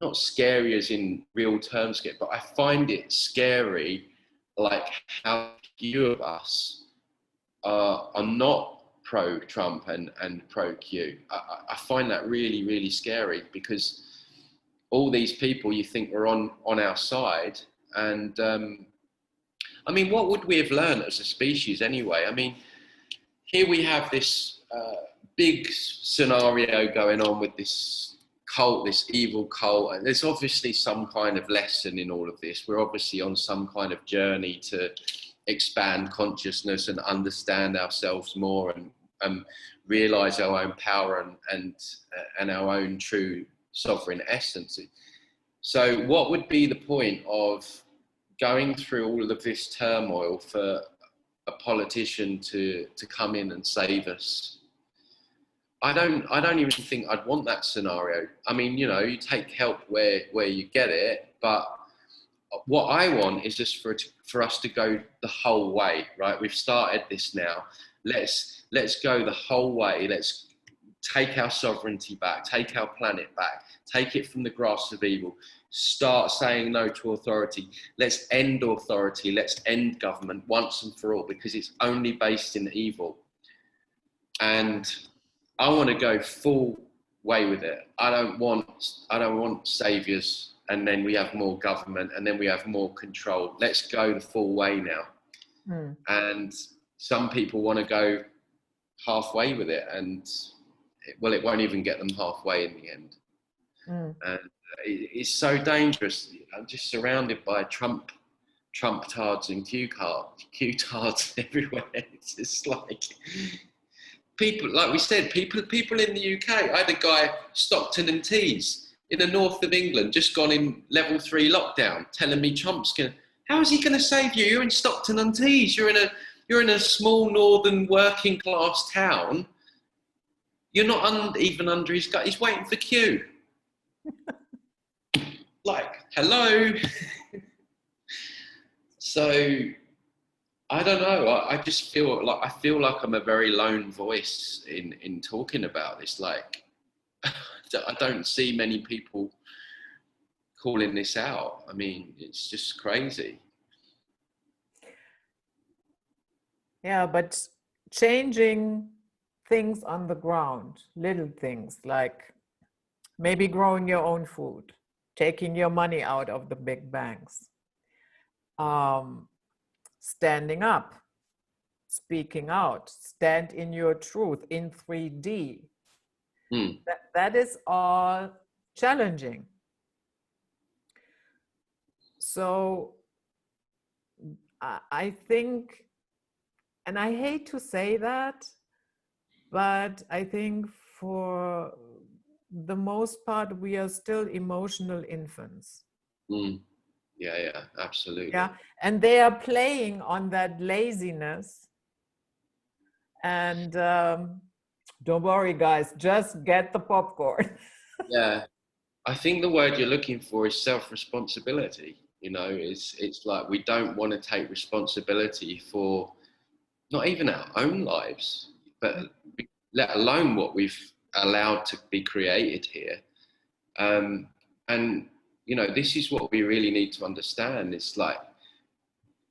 not scary as in real terms, but I find it scary, like how few of us are not pro-Trump and pro-Q. I find that really, really scary, because all these people you think are on our side. And I mean, what would we have learned as a species anyway? I mean, here we have this big scenario going on with this cult, this evil cult. And there's obviously some kind of lesson in all of this. We're obviously on some kind of journey to expand consciousness and understand ourselves more and realize our own power and our own true sovereign essence. So what would be the point of going through all of this turmoil for a politician to come in and save us? I don't even think I'd want that scenario. I mean, you know, you take help where you get it, but what I want is just for us to go the whole way, right? We've started this now, Let's go the whole way. Let's take our sovereignty back, take our planet back, take it from the grasp of evil. Start saying no to authority. Let's end authority. Let's end government once and for all, because it's only based in evil. And I want to go full way with it. I don't want saviors, and then we have more government, and then we have more control. Let's go the full way now. And some people want to go halfway with it, and it won't even get them halfway in the end. And it's so dangerous. I'm just surrounded by Trump tards and Q tards everywhere. It's just like people, like we said, people in the UK. I had a guy, Stockton and Tees, in the north of England, just gone in level 3 lockdown, telling me Trump's going. How is he going to save you? You're in Stockton on Tees. You're in a small northern working class town. You're not even under his gut. He's waiting for Q. Like, hello. So I don't know. I just feel like I'm a very lone voice in talking about this. Like, I don't see many people calling this out. I mean, it's just crazy. Yeah, but changing things on the ground, little things like maybe growing your own food, taking your money out of the big banks, standing up, speaking out, stand in your truth in 3D. That is all challenging. So I think, and I hate to say that, but I think for the most part, we are still emotional infants. Yeah, absolutely. Yeah, and they are playing on that laziness. And don't worry, guys, just get the popcorn. Yeah, I think the word you're looking for is self-responsibility. You know, it's like we don't want to take responsibility for not even our own lives, but let alone what we've allowed to be created here. And you know, this is what we really need to understand. It's like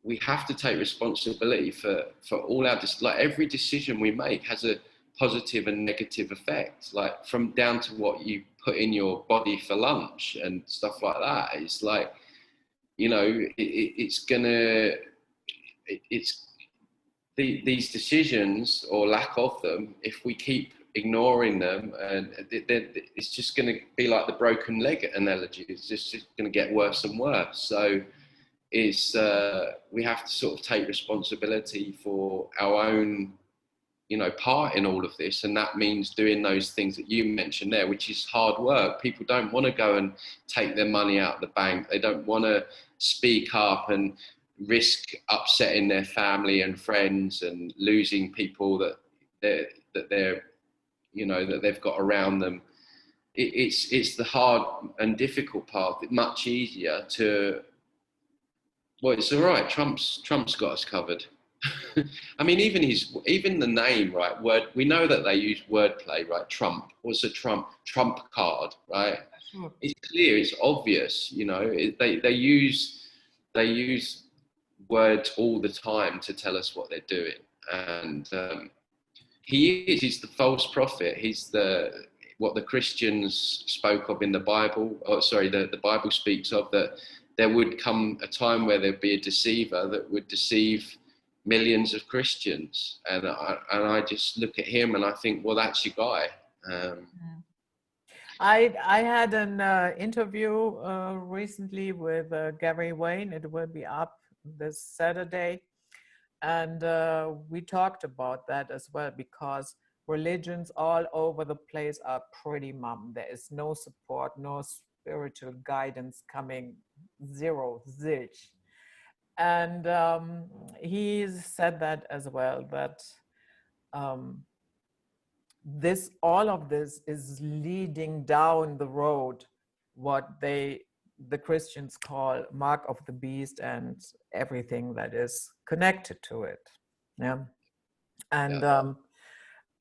we have to take responsibility for all our, like every decision we make has a positive and negative effect, like from down to what you put in your body for lunch and stuff like that. It's like, you know, it's these decisions or lack of them, if we keep ignoring them, and it's just going to be like the broken leg analogy. It's just going to get worse and worse. So we have to sort of take responsibility for our own, you know, part in all of this, and that means doing those things that you mentioned there, which is hard work. People don't want to go and take their money out of the bank. They don't want to speak up and risk upsetting their family and friends and losing people that they're you know, that they've got around them. It's the hard and difficult path. It's much easier to, well, it's all right. Trump's got us covered. I mean, even the name, right? We know that they use wordplay, right? Trump. What's a Trump? Trump card, right? Sure. It's clear. It's obvious. You know, they use words all the time to tell us what they're doing, and he's the false prophet. He's what the Christians spoke of in the Bible. Oh, sorry, the Bible speaks of, that there would come a time where there'd be a deceiver that would deceive millions of Christians. And I just look at him and I think, well, that's your guy. I had an interview recently with Gary Wayne. It will be up this Saturday. And we talked about that as well, because religions all over the place are pretty mum. There is no support, no spiritual guidance coming, zero, zilch. And he said that as well, that all of this is leading down the road, what the Christians call mark of the beast and everything that is connected to it. Yeah. And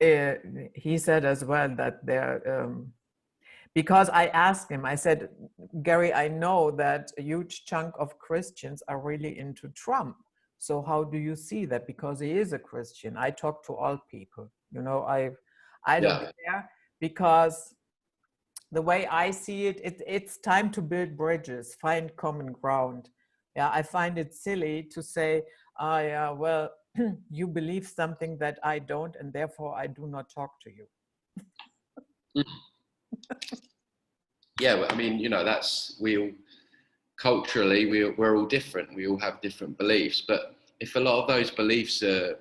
Yeah. he said as well that there, because I asked him, I said, Gary, I know that a huge chunk of Christians are really into Trump. So how do you see that? Because he is a Christian. I talk to all people, you know, I don't Yeah. care, because the way I see it, it's time to build bridges, find common ground. Yeah, I find it silly to say, oh, yeah, well, you believe something that I don't, and therefore I do not talk to you. Yeah, I mean, you know, that's, we all, culturally, we're all different. We all have different beliefs. But if a lot of those beliefs are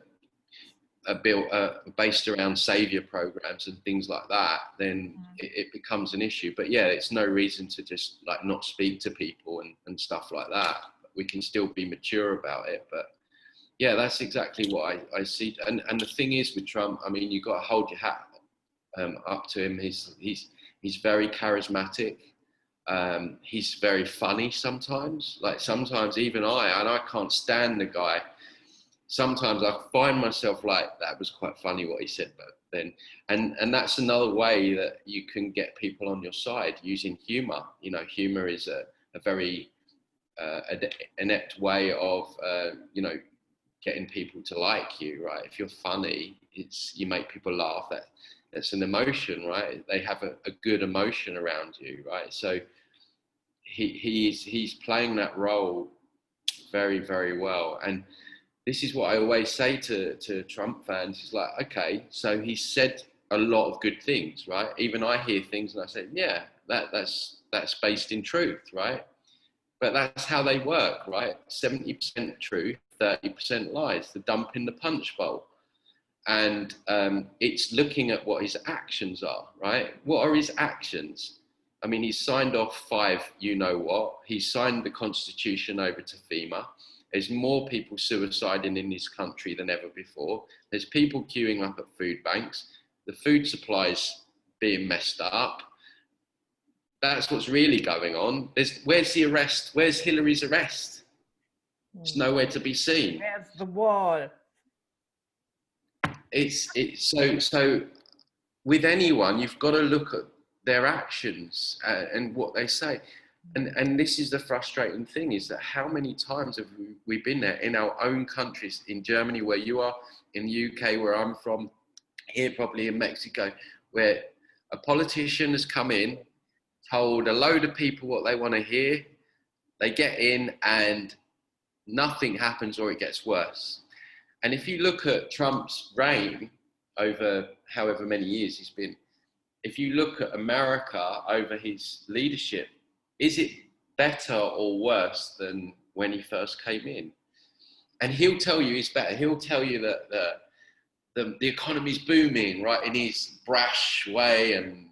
based around savior programs and things like that, then it becomes an issue. But yeah, it's no reason to just like not speak to people and stuff like that. We can still be mature about it. But yeah, that's exactly what I see. And the thing is with Trump, I mean, you've got to hold your hat up to him. He's very charismatic. He's very funny sometimes. Like sometimes even I can't stand the guy. Sometimes I find myself like, that was quite funny what he said back then. And that's another way that you can get people on your side, using humor. You know, humor is a very inept way of, you know, getting people to like you, right? If you're funny, you make people laugh. That's an emotion, right? They have a good emotion around you, right? So he's playing that role very, very well. And this is what I always say to Trump fans. He's like, okay, so he said a lot of good things, right? Even I hear things and I say, yeah, that's based in truth, right? But that's how they work, right? 70% truth, 30% lies, the dump in the punch bowl. And it's looking at what his actions are, right? What are his actions? I mean, he's signed off 5, you know what? He's signed the Constitution over to FEMA. There's more people suiciding in this country than ever before. There's people queuing up at food banks. The food supply's being messed up. That's what's really going on. Where's the arrest? Where's Hillary's arrest? It's nowhere to be seen. Where's the wall? It's so with anyone, you've got to look at their actions and what they say. And this is the frustrating thing, is that how many times have we been there in our own countries, in Germany where you are, in the UK where I'm from, here probably in Mexico, where a politician has come in, told a load of people what they want to hear, they get in and nothing happens, or it gets worse. And if you look at Trump's reign over however many years he's been, if you look at America over his leadership, is it better or worse than when he first came in? And he'll tell you it's better. He'll tell you that the economy's booming, right, in his brash way, and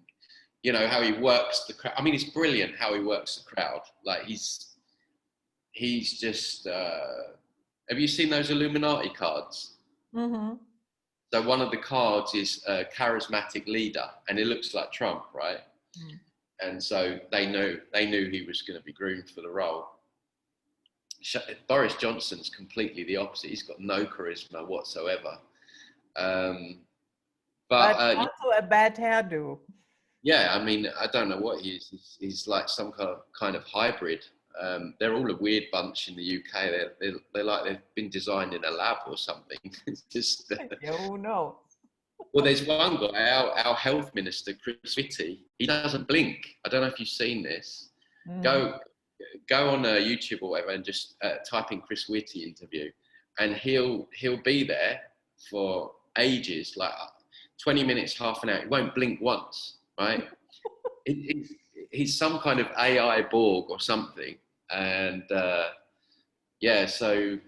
you know how he works the crowd. I mean, it's brilliant how he works the crowd. Like he's just. Have you seen those Illuminati cards? Mm-hmm. So one of the cards is a charismatic leader, and it looks like Trump, right? Mm. And so they knew he was going to be groomed for the role. Boris Johnson's completely the opposite. He's got no charisma whatsoever. But also a bad hairdo. Yeah, I mean, I don't know what he is. He's like some kind of hybrid. They're all a weird bunch in the UK. They're like they've been designed in a lab or something. It's just. Oh no. Well, there's one guy, our health minister, Chris Whitty. He doesn't blink. I don't know if you've seen this. Mm. Go on YouTube or whatever and just type in Chris Whitty interview, and he'll be there for ages, like 20 minutes, half an hour. He won't blink once, right? He's some kind of AI Borg or something, and yeah. So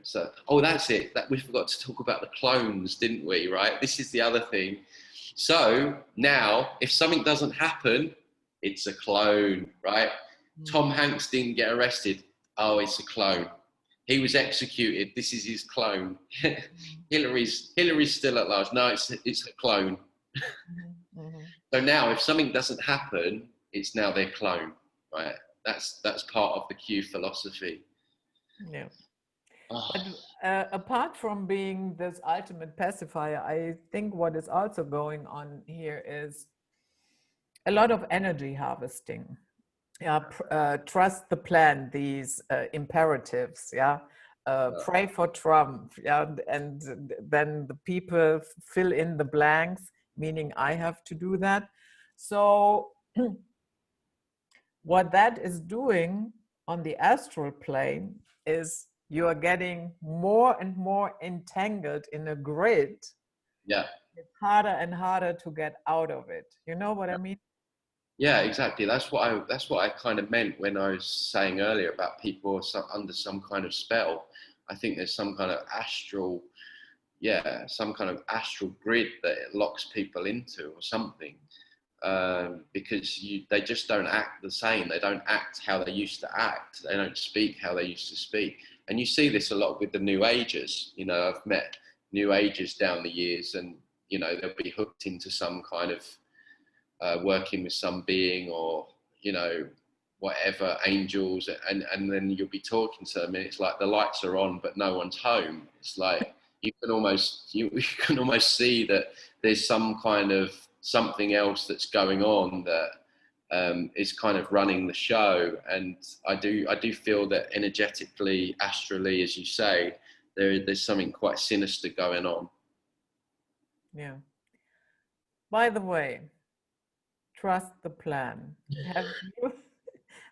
oh, that's it. That we forgot to talk about the clones, didn't we? Right. This is the other thing. So now, if something doesn't happen, it's a clone, right? Tom Hanks didn't get arrested. Oh, it's a clone. He was executed. This is his clone. Hillary's still at large. No, it's a clone. So now, if something doesn't happen, it's now their clone, right? That's part of the Q philosophy. Yeah. Oh, But apart from being this ultimate pacifier, I think what is also going on here is a lot of energy harvesting. Yeah, trust the plan, these imperatives. Yeah, pray for Trump. Yeah, and then the people fill in the blanks, meaning I have to do that. So what that is doing on the astral plane is you are getting more and more entangled in a grid. yeah. It's harder and harder to get out of it. You know what I mean? Yeah, exactly. That's what I kind of meant when I was saying earlier about people under some kind of spell. I think there's some kind of astral, yeah, some kind of astral grid that it locks people into or something. Because they just don't act the same. They don't act how they used to act. They don't speak how they used to speak. And you see this a lot with the New Agers. You know, I've met New Agers down the years, and you know they'll be hooked into some kind of working with some being, or you know whatever, angels, and then you'll be talking to them and it's like the lights are on but no one's home. It's like you can almost see that there's some kind of something else that's going on that is kind of running the show. And I do feel that energetically, astrally, as you say, there's something quite sinister going on. Yeah. By the way, trust the plan.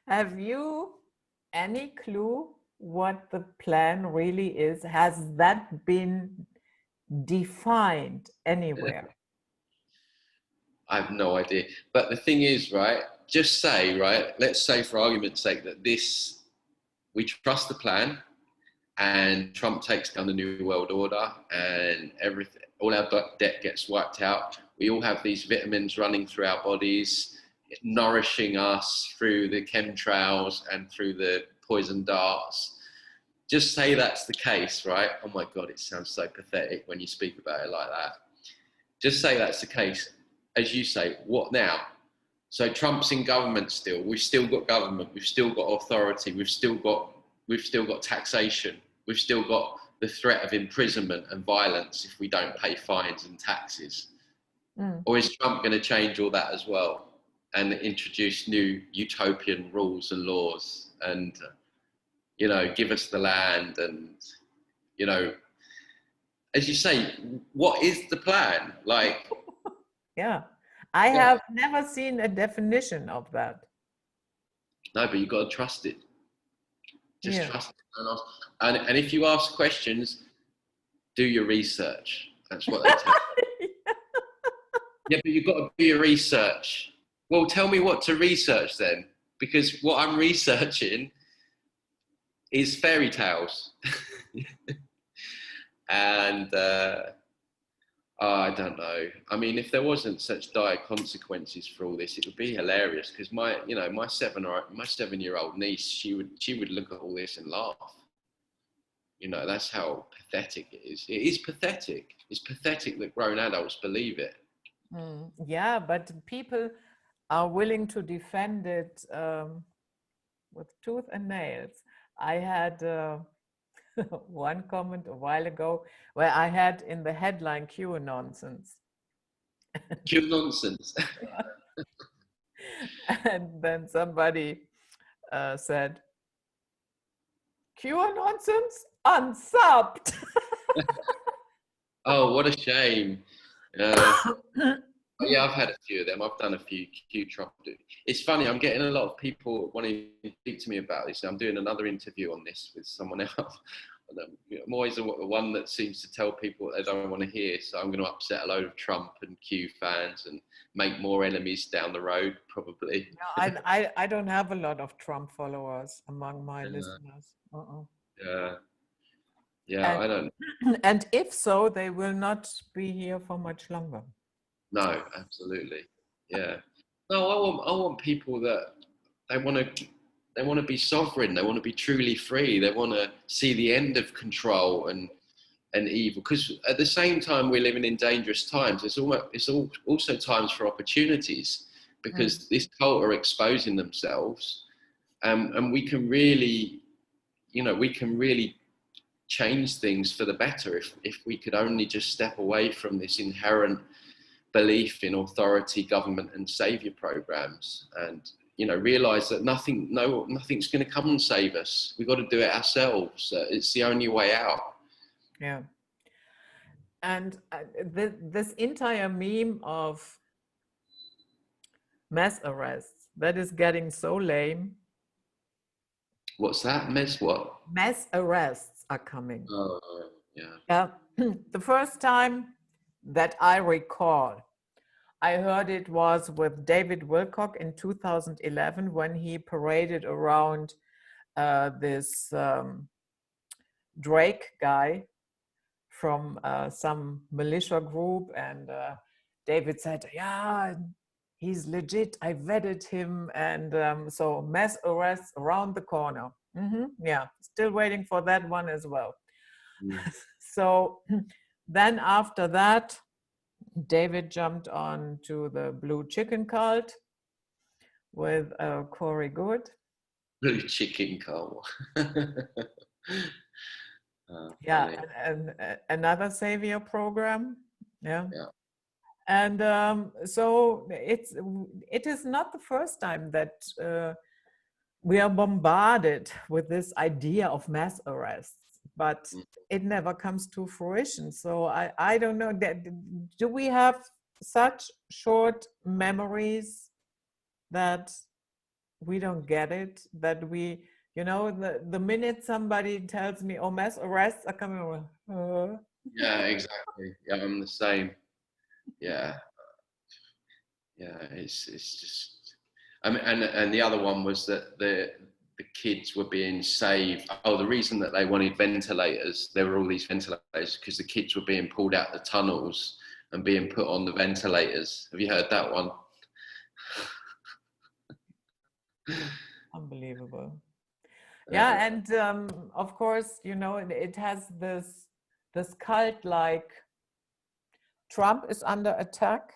Have you any clue what the plan really is? Has that been defined anywhere? I have no idea. But the thing is, right, just say, right, let's say for argument's sake that we trust the plan and Trump takes down the New World Order and everything, all our debt gets wiped out. We all have these vitamins running through our bodies, nourishing us through the chemtrails and through the poison darts. Just say that's the case, right? Oh my God, it sounds so pathetic when you speak about it like that. Just say that's the case. As you say, what now? So Trump's in government still. We've still got government. We've still got authority. We've still got taxation. We've still got the threat of imprisonment and violence if we don't pay fines and taxes. Or is Trump going to change all that as well and introduce new utopian rules and laws and, you know, give us the land and, you know, as you say, what is the plan? Like, Yeah, I yeah. have never seen a definition of that. No, but you've got to trust it. Just Yeah. trust it. And if you ask questions, do your research. That's what they tell you. Yeah, but you've got to do your research. Well, tell me what to research then, because what I'm researching is fairy tales. And I don't know. I mean, if there wasn't such dire consequences for all this, it would be hilarious. Because my 7-year-old niece, she would look at all this and laugh. You know, that's how pathetic it is. It is pathetic. It's pathetic that grown adults believe it. Yeah, but people are willing to defend it with tooth and nails. I had one comment a while ago where I had in the headline Q nonsense. Pure nonsense. And then somebody said, Q nonsense unsubbed. Oh, what a shame. Yeah, I've had a few of them. I've done a few Q Trump. It's funny, I'm getting a lot of people wanting to speak to me about this. I'm doing another interview on this with someone else. I'm always the one that seems to tell people what they don't want to hear. So I'm going to upset a load of Trump and Q fans and make more enemies down the road, probably. No, I don't have a lot of Trump followers among my listeners. Yeah. Yeah, and, I don't. And if so, they will not be here for much longer. No, absolutely. Yeah. No, I want people that they want to be sovereign. They want to be truly free. They want to see the end of control and evil. Because at the same time, we're living in dangerous times. It's also times for opportunities, because this cult are exposing themselves, and we can really change things for the better if we could only just step away from this inherent belief in authority, government, and savior programs, and realize that nothing's going to come and save us. We've got to do it ourselves. It's the only way out. Yeah. And this entire meme of mass arrests, that is getting so lame. What's that? What? Mass arrests are coming. Oh, yeah. Yeah. The first time that I recall, I heard it was with David Wilcock in 2011 when he paraded around this Drake guy from some militia group, and David said, yeah, he's legit, I vetted him, and so mass arrests around the corner. Yeah, still waiting for that one as well. So then after that, David jumped on to the blue chicken cult with Corey Good. Blue chicken cult. Yeah, and another savior program. Yeah. And so it is not the first time that we are bombarded with this idea of mass arrests, but it never comes to fruition. So I don't know, do we have such short memories that we don't get it, that we, the minute somebody tells me, oh, mass arrests are coming, yeah, exactly. Yeah, I'm the same. Yeah, it's just, I mean, and the other one was that the kids were being saved. Oh, the reason that they wanted ventilators, there were all these ventilators because the kids were being pulled out the tunnels and being put on the ventilators. Have you heard that one? Unbelievable. Yeah, and of course, it has this cult, like Trump is under attack.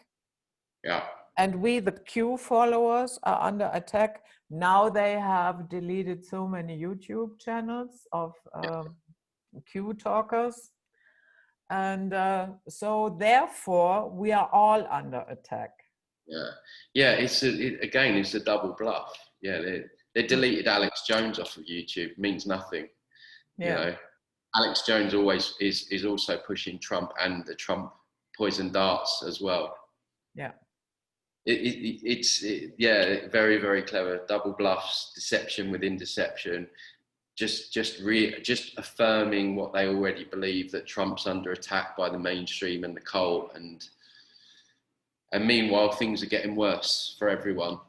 Yeah. And we, the Q followers, are under attack. Now they have deleted so many YouTube channels of Q talkers. And so therefore, we are all under attack. Yeah, it's a double bluff. Yeah, they deleted Alex Jones off of YouTube. Means nothing. Yeah. Alex Jones always is also pushing Trump and the Trump poison darts as well. Yeah. It's very, very clever. Double bluffs, deception within deception. Just affirming what they already believe, that Trump's under attack by the mainstream and the cult, and meanwhile things are getting worse for everyone.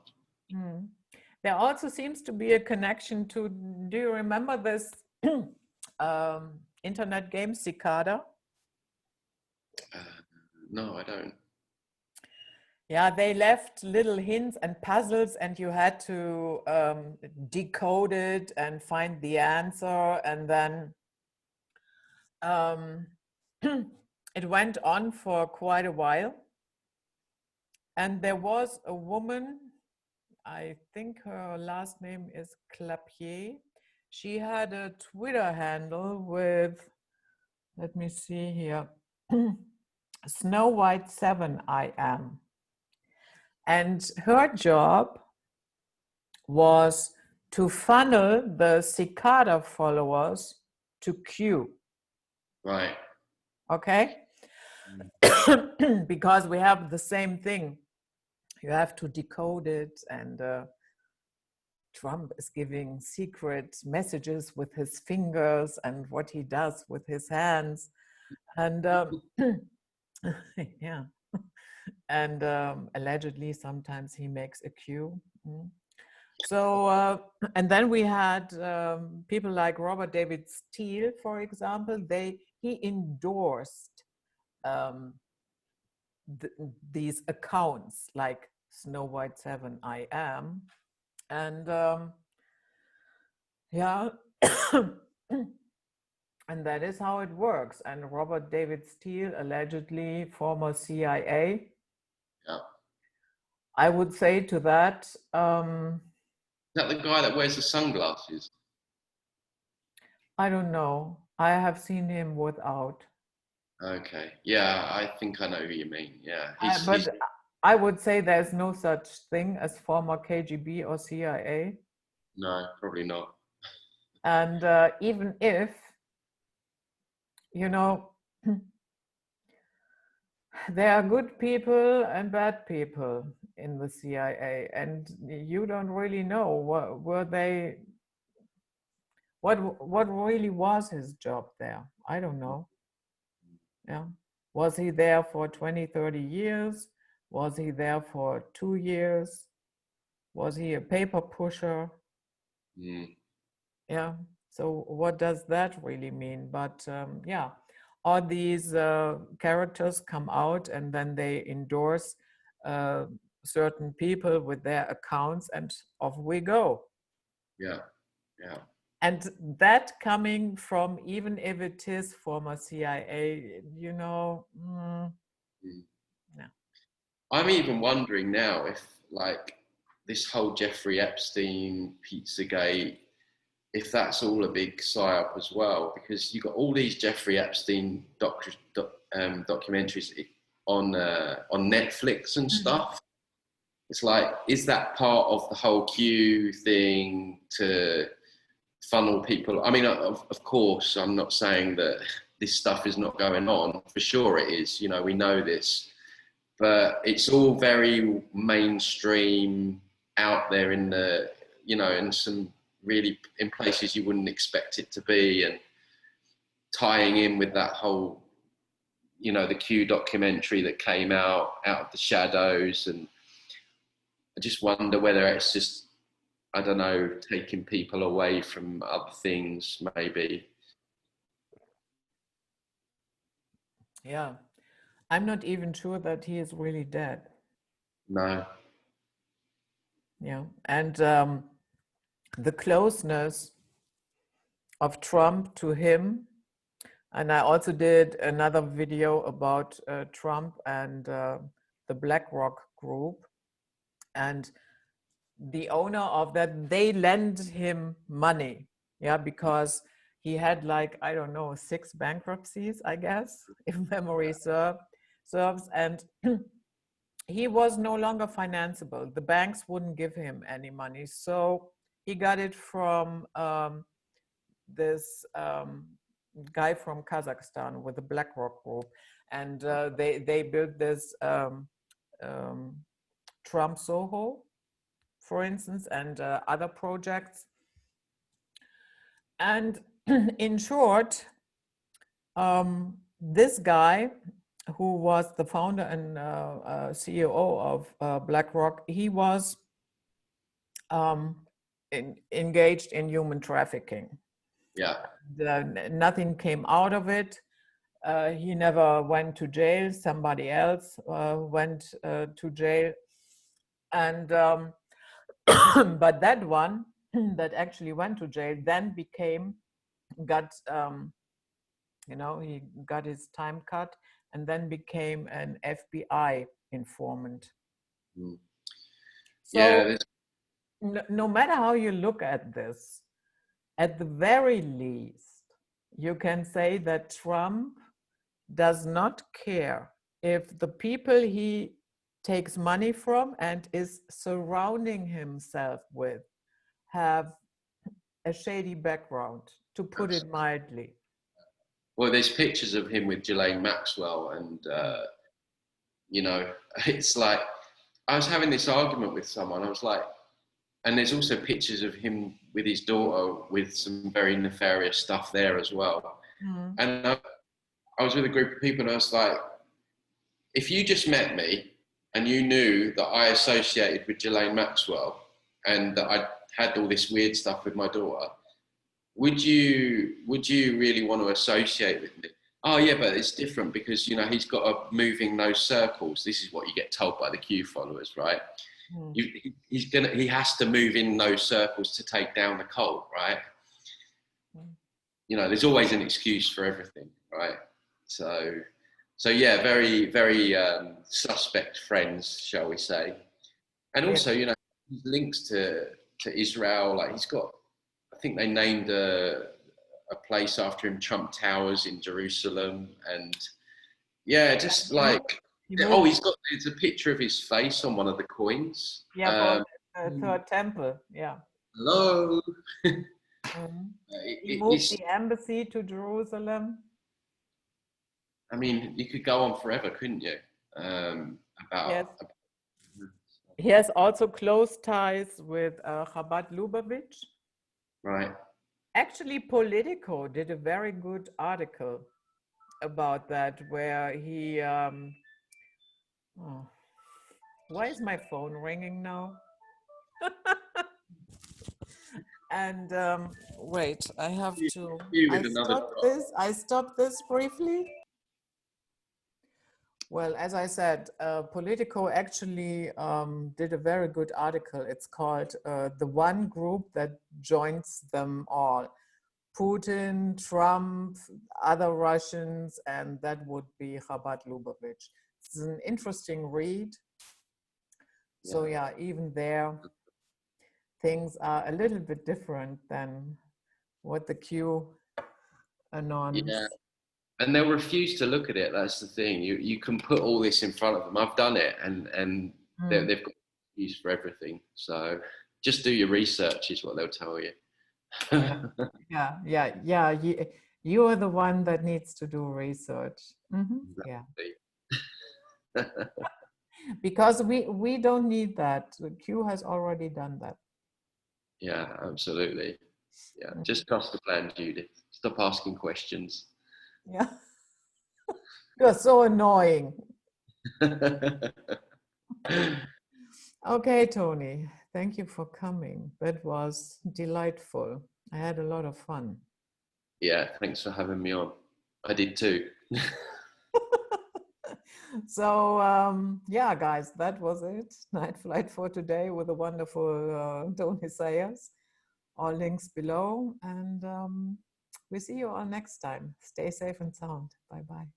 There also seems to be a connection to, do you remember this internet game Cicada? No, I don't. Yeah, they left little hints and puzzles, and you had to decode it and find the answer. And then it went on for quite a while. And there was a woman, I think her last name is Clapier. She had a Twitter handle with, let me see here, Snow White 7 I am. And her job was to funnel the Cicada followers to Q. Right. Okay? Because we have the same thing. You have to decode it, and Trump is giving secret messages with his fingers and what he does with his hands. And yeah. And allegedly sometimes he makes a Q. So and then we had people like Robert David Steele, for example. He endorsed these accounts like Snow White 7 I am, and yeah. And that is how it works. And Robert David Steele, allegedly former CIA. Yeah. I would say to that. Is that the guy that wears the sunglasses? I don't know. I have seen him without. Okay. Yeah, I think I know who you mean. Yeah. He's But I would say there's no such thing as former KGB or CIA. no, probably not. And even if, you know, there are good people and bad people in the CIA, and you don't really know were they, what really was his job there. I don't know. Yeah. Was he there for 20, 30 years? Was he there for 2 years? Was he a paper pusher? Mm. Yeah. So what does that really mean? But yeah, all these characters come out and then they endorse uh, certain people with their accounts, and off we go. Yeah. Yeah. And that coming from, even if it is former CIA, Mm. yeah. I'm even wondering now if, like, this whole Jeffrey Epstein Pizzagate, if that's all a big psyop as well, because you got all these Jeffrey Epstein documentaries on Netflix and stuff. It's like, is that part of the whole Q thing to funnel people? I mean, of course, I'm not saying that this stuff is not going on. For sure, it is. You know, we know this, but it's all very mainstream, out there in the, in some really, in places you wouldn't expect it to be, and tying in with that whole, the Q documentary that came out of the shadows. And I just wonder whether it's just, I don't know, taking people away from other things, maybe. Yeah. I'm not even sure that he is really dead. No. Yeah. And the closeness of Trump to him. And I also did another video about Trump and the BlackRock group. And the owner of that, they lend him money. Yeah, because he had, like, I don't know, 6 bankruptcies, I guess, if memory serves. And he was no longer financeable. The banks wouldn't give him any money. So he got it from this guy from Kazakhstan with the BlackRock group. And they built this Trump Soho, for instance, and other projects. And in short, this guy, who was the founder and CEO of BlackRock, he was engaged in human trafficking. Yeah. Nothing came out of it. He never went to jail. Somebody else went to jail. And but that one that actually went to jail then he got his time cut, and then became an FBI informant. Mm. So Yeah. no matter how you look at this, at the very least, you can say that Trump does not care if the people he takes money from and is surrounding himself with have a shady background, to put it mildly. Well, there's pictures of him with Ghislaine Maxwell, and it's like, I was having this argument with someone. I was like, and there's also pictures of him with his daughter with some very nefarious stuff there as well. Mm. And I was with a group of people, and I was like, if you just met me and you knew that I associated with Ghislaine Maxwell and that I had all this weird stuff with my daughter, would you really want to associate with me? Oh yeah, but it's different because he's got a moving those circles. This is what you get told by the Q followers, right? Mm. He has to move in those circles to take down the cult, right? There's always an excuse for everything, right? So yeah, very, very suspect friends, shall we say? And also, Yeah. his links to Israel. Like, he's got, I think they named a a place after him, Trump Towers in Jerusalem, and yeah, just like there's a picture of his face on one of the coins. Yeah, for the third temple. Yeah. Hello. He moved the embassy to Jerusalem. I mean, you could go on forever, couldn't you? Yes. He has also close ties with Chabad Lubavitch. Right. Actually, Politico did a very good article about that, where he why is my phone ringing now? And wait, I have to I stopped this briefly. Well, as I said, Politico actually did a very good article. It's called The One Group That Joins Them All. Putin, Trump, other Russians, and that would be Chabad Lubavitch. It's an interesting read. So yeah, even there, things are a little bit different than what the QAnon. Yeah, and they'll refuse to look at it. That's the thing. You can put all this in front of them. I've done it, and they've got use for everything. So just do your research, is what they'll tell you. Yeah. You are the one that needs to do research. Yeah. Because we don't need that. Q has already done that. Yeah, absolutely. Yeah, just trust the plan, Judith. Stop asking questions. Yeah. You're so annoying. Okay, Tony, thank you for coming. That was delightful. I had a lot of fun. Yeah, thanks for having me on. I did too. So yeah, guys, that was it. Night Flight for today with the wonderful Tony Sayers. All links below, and we see you all next time. Stay safe and sound. Bye-bye.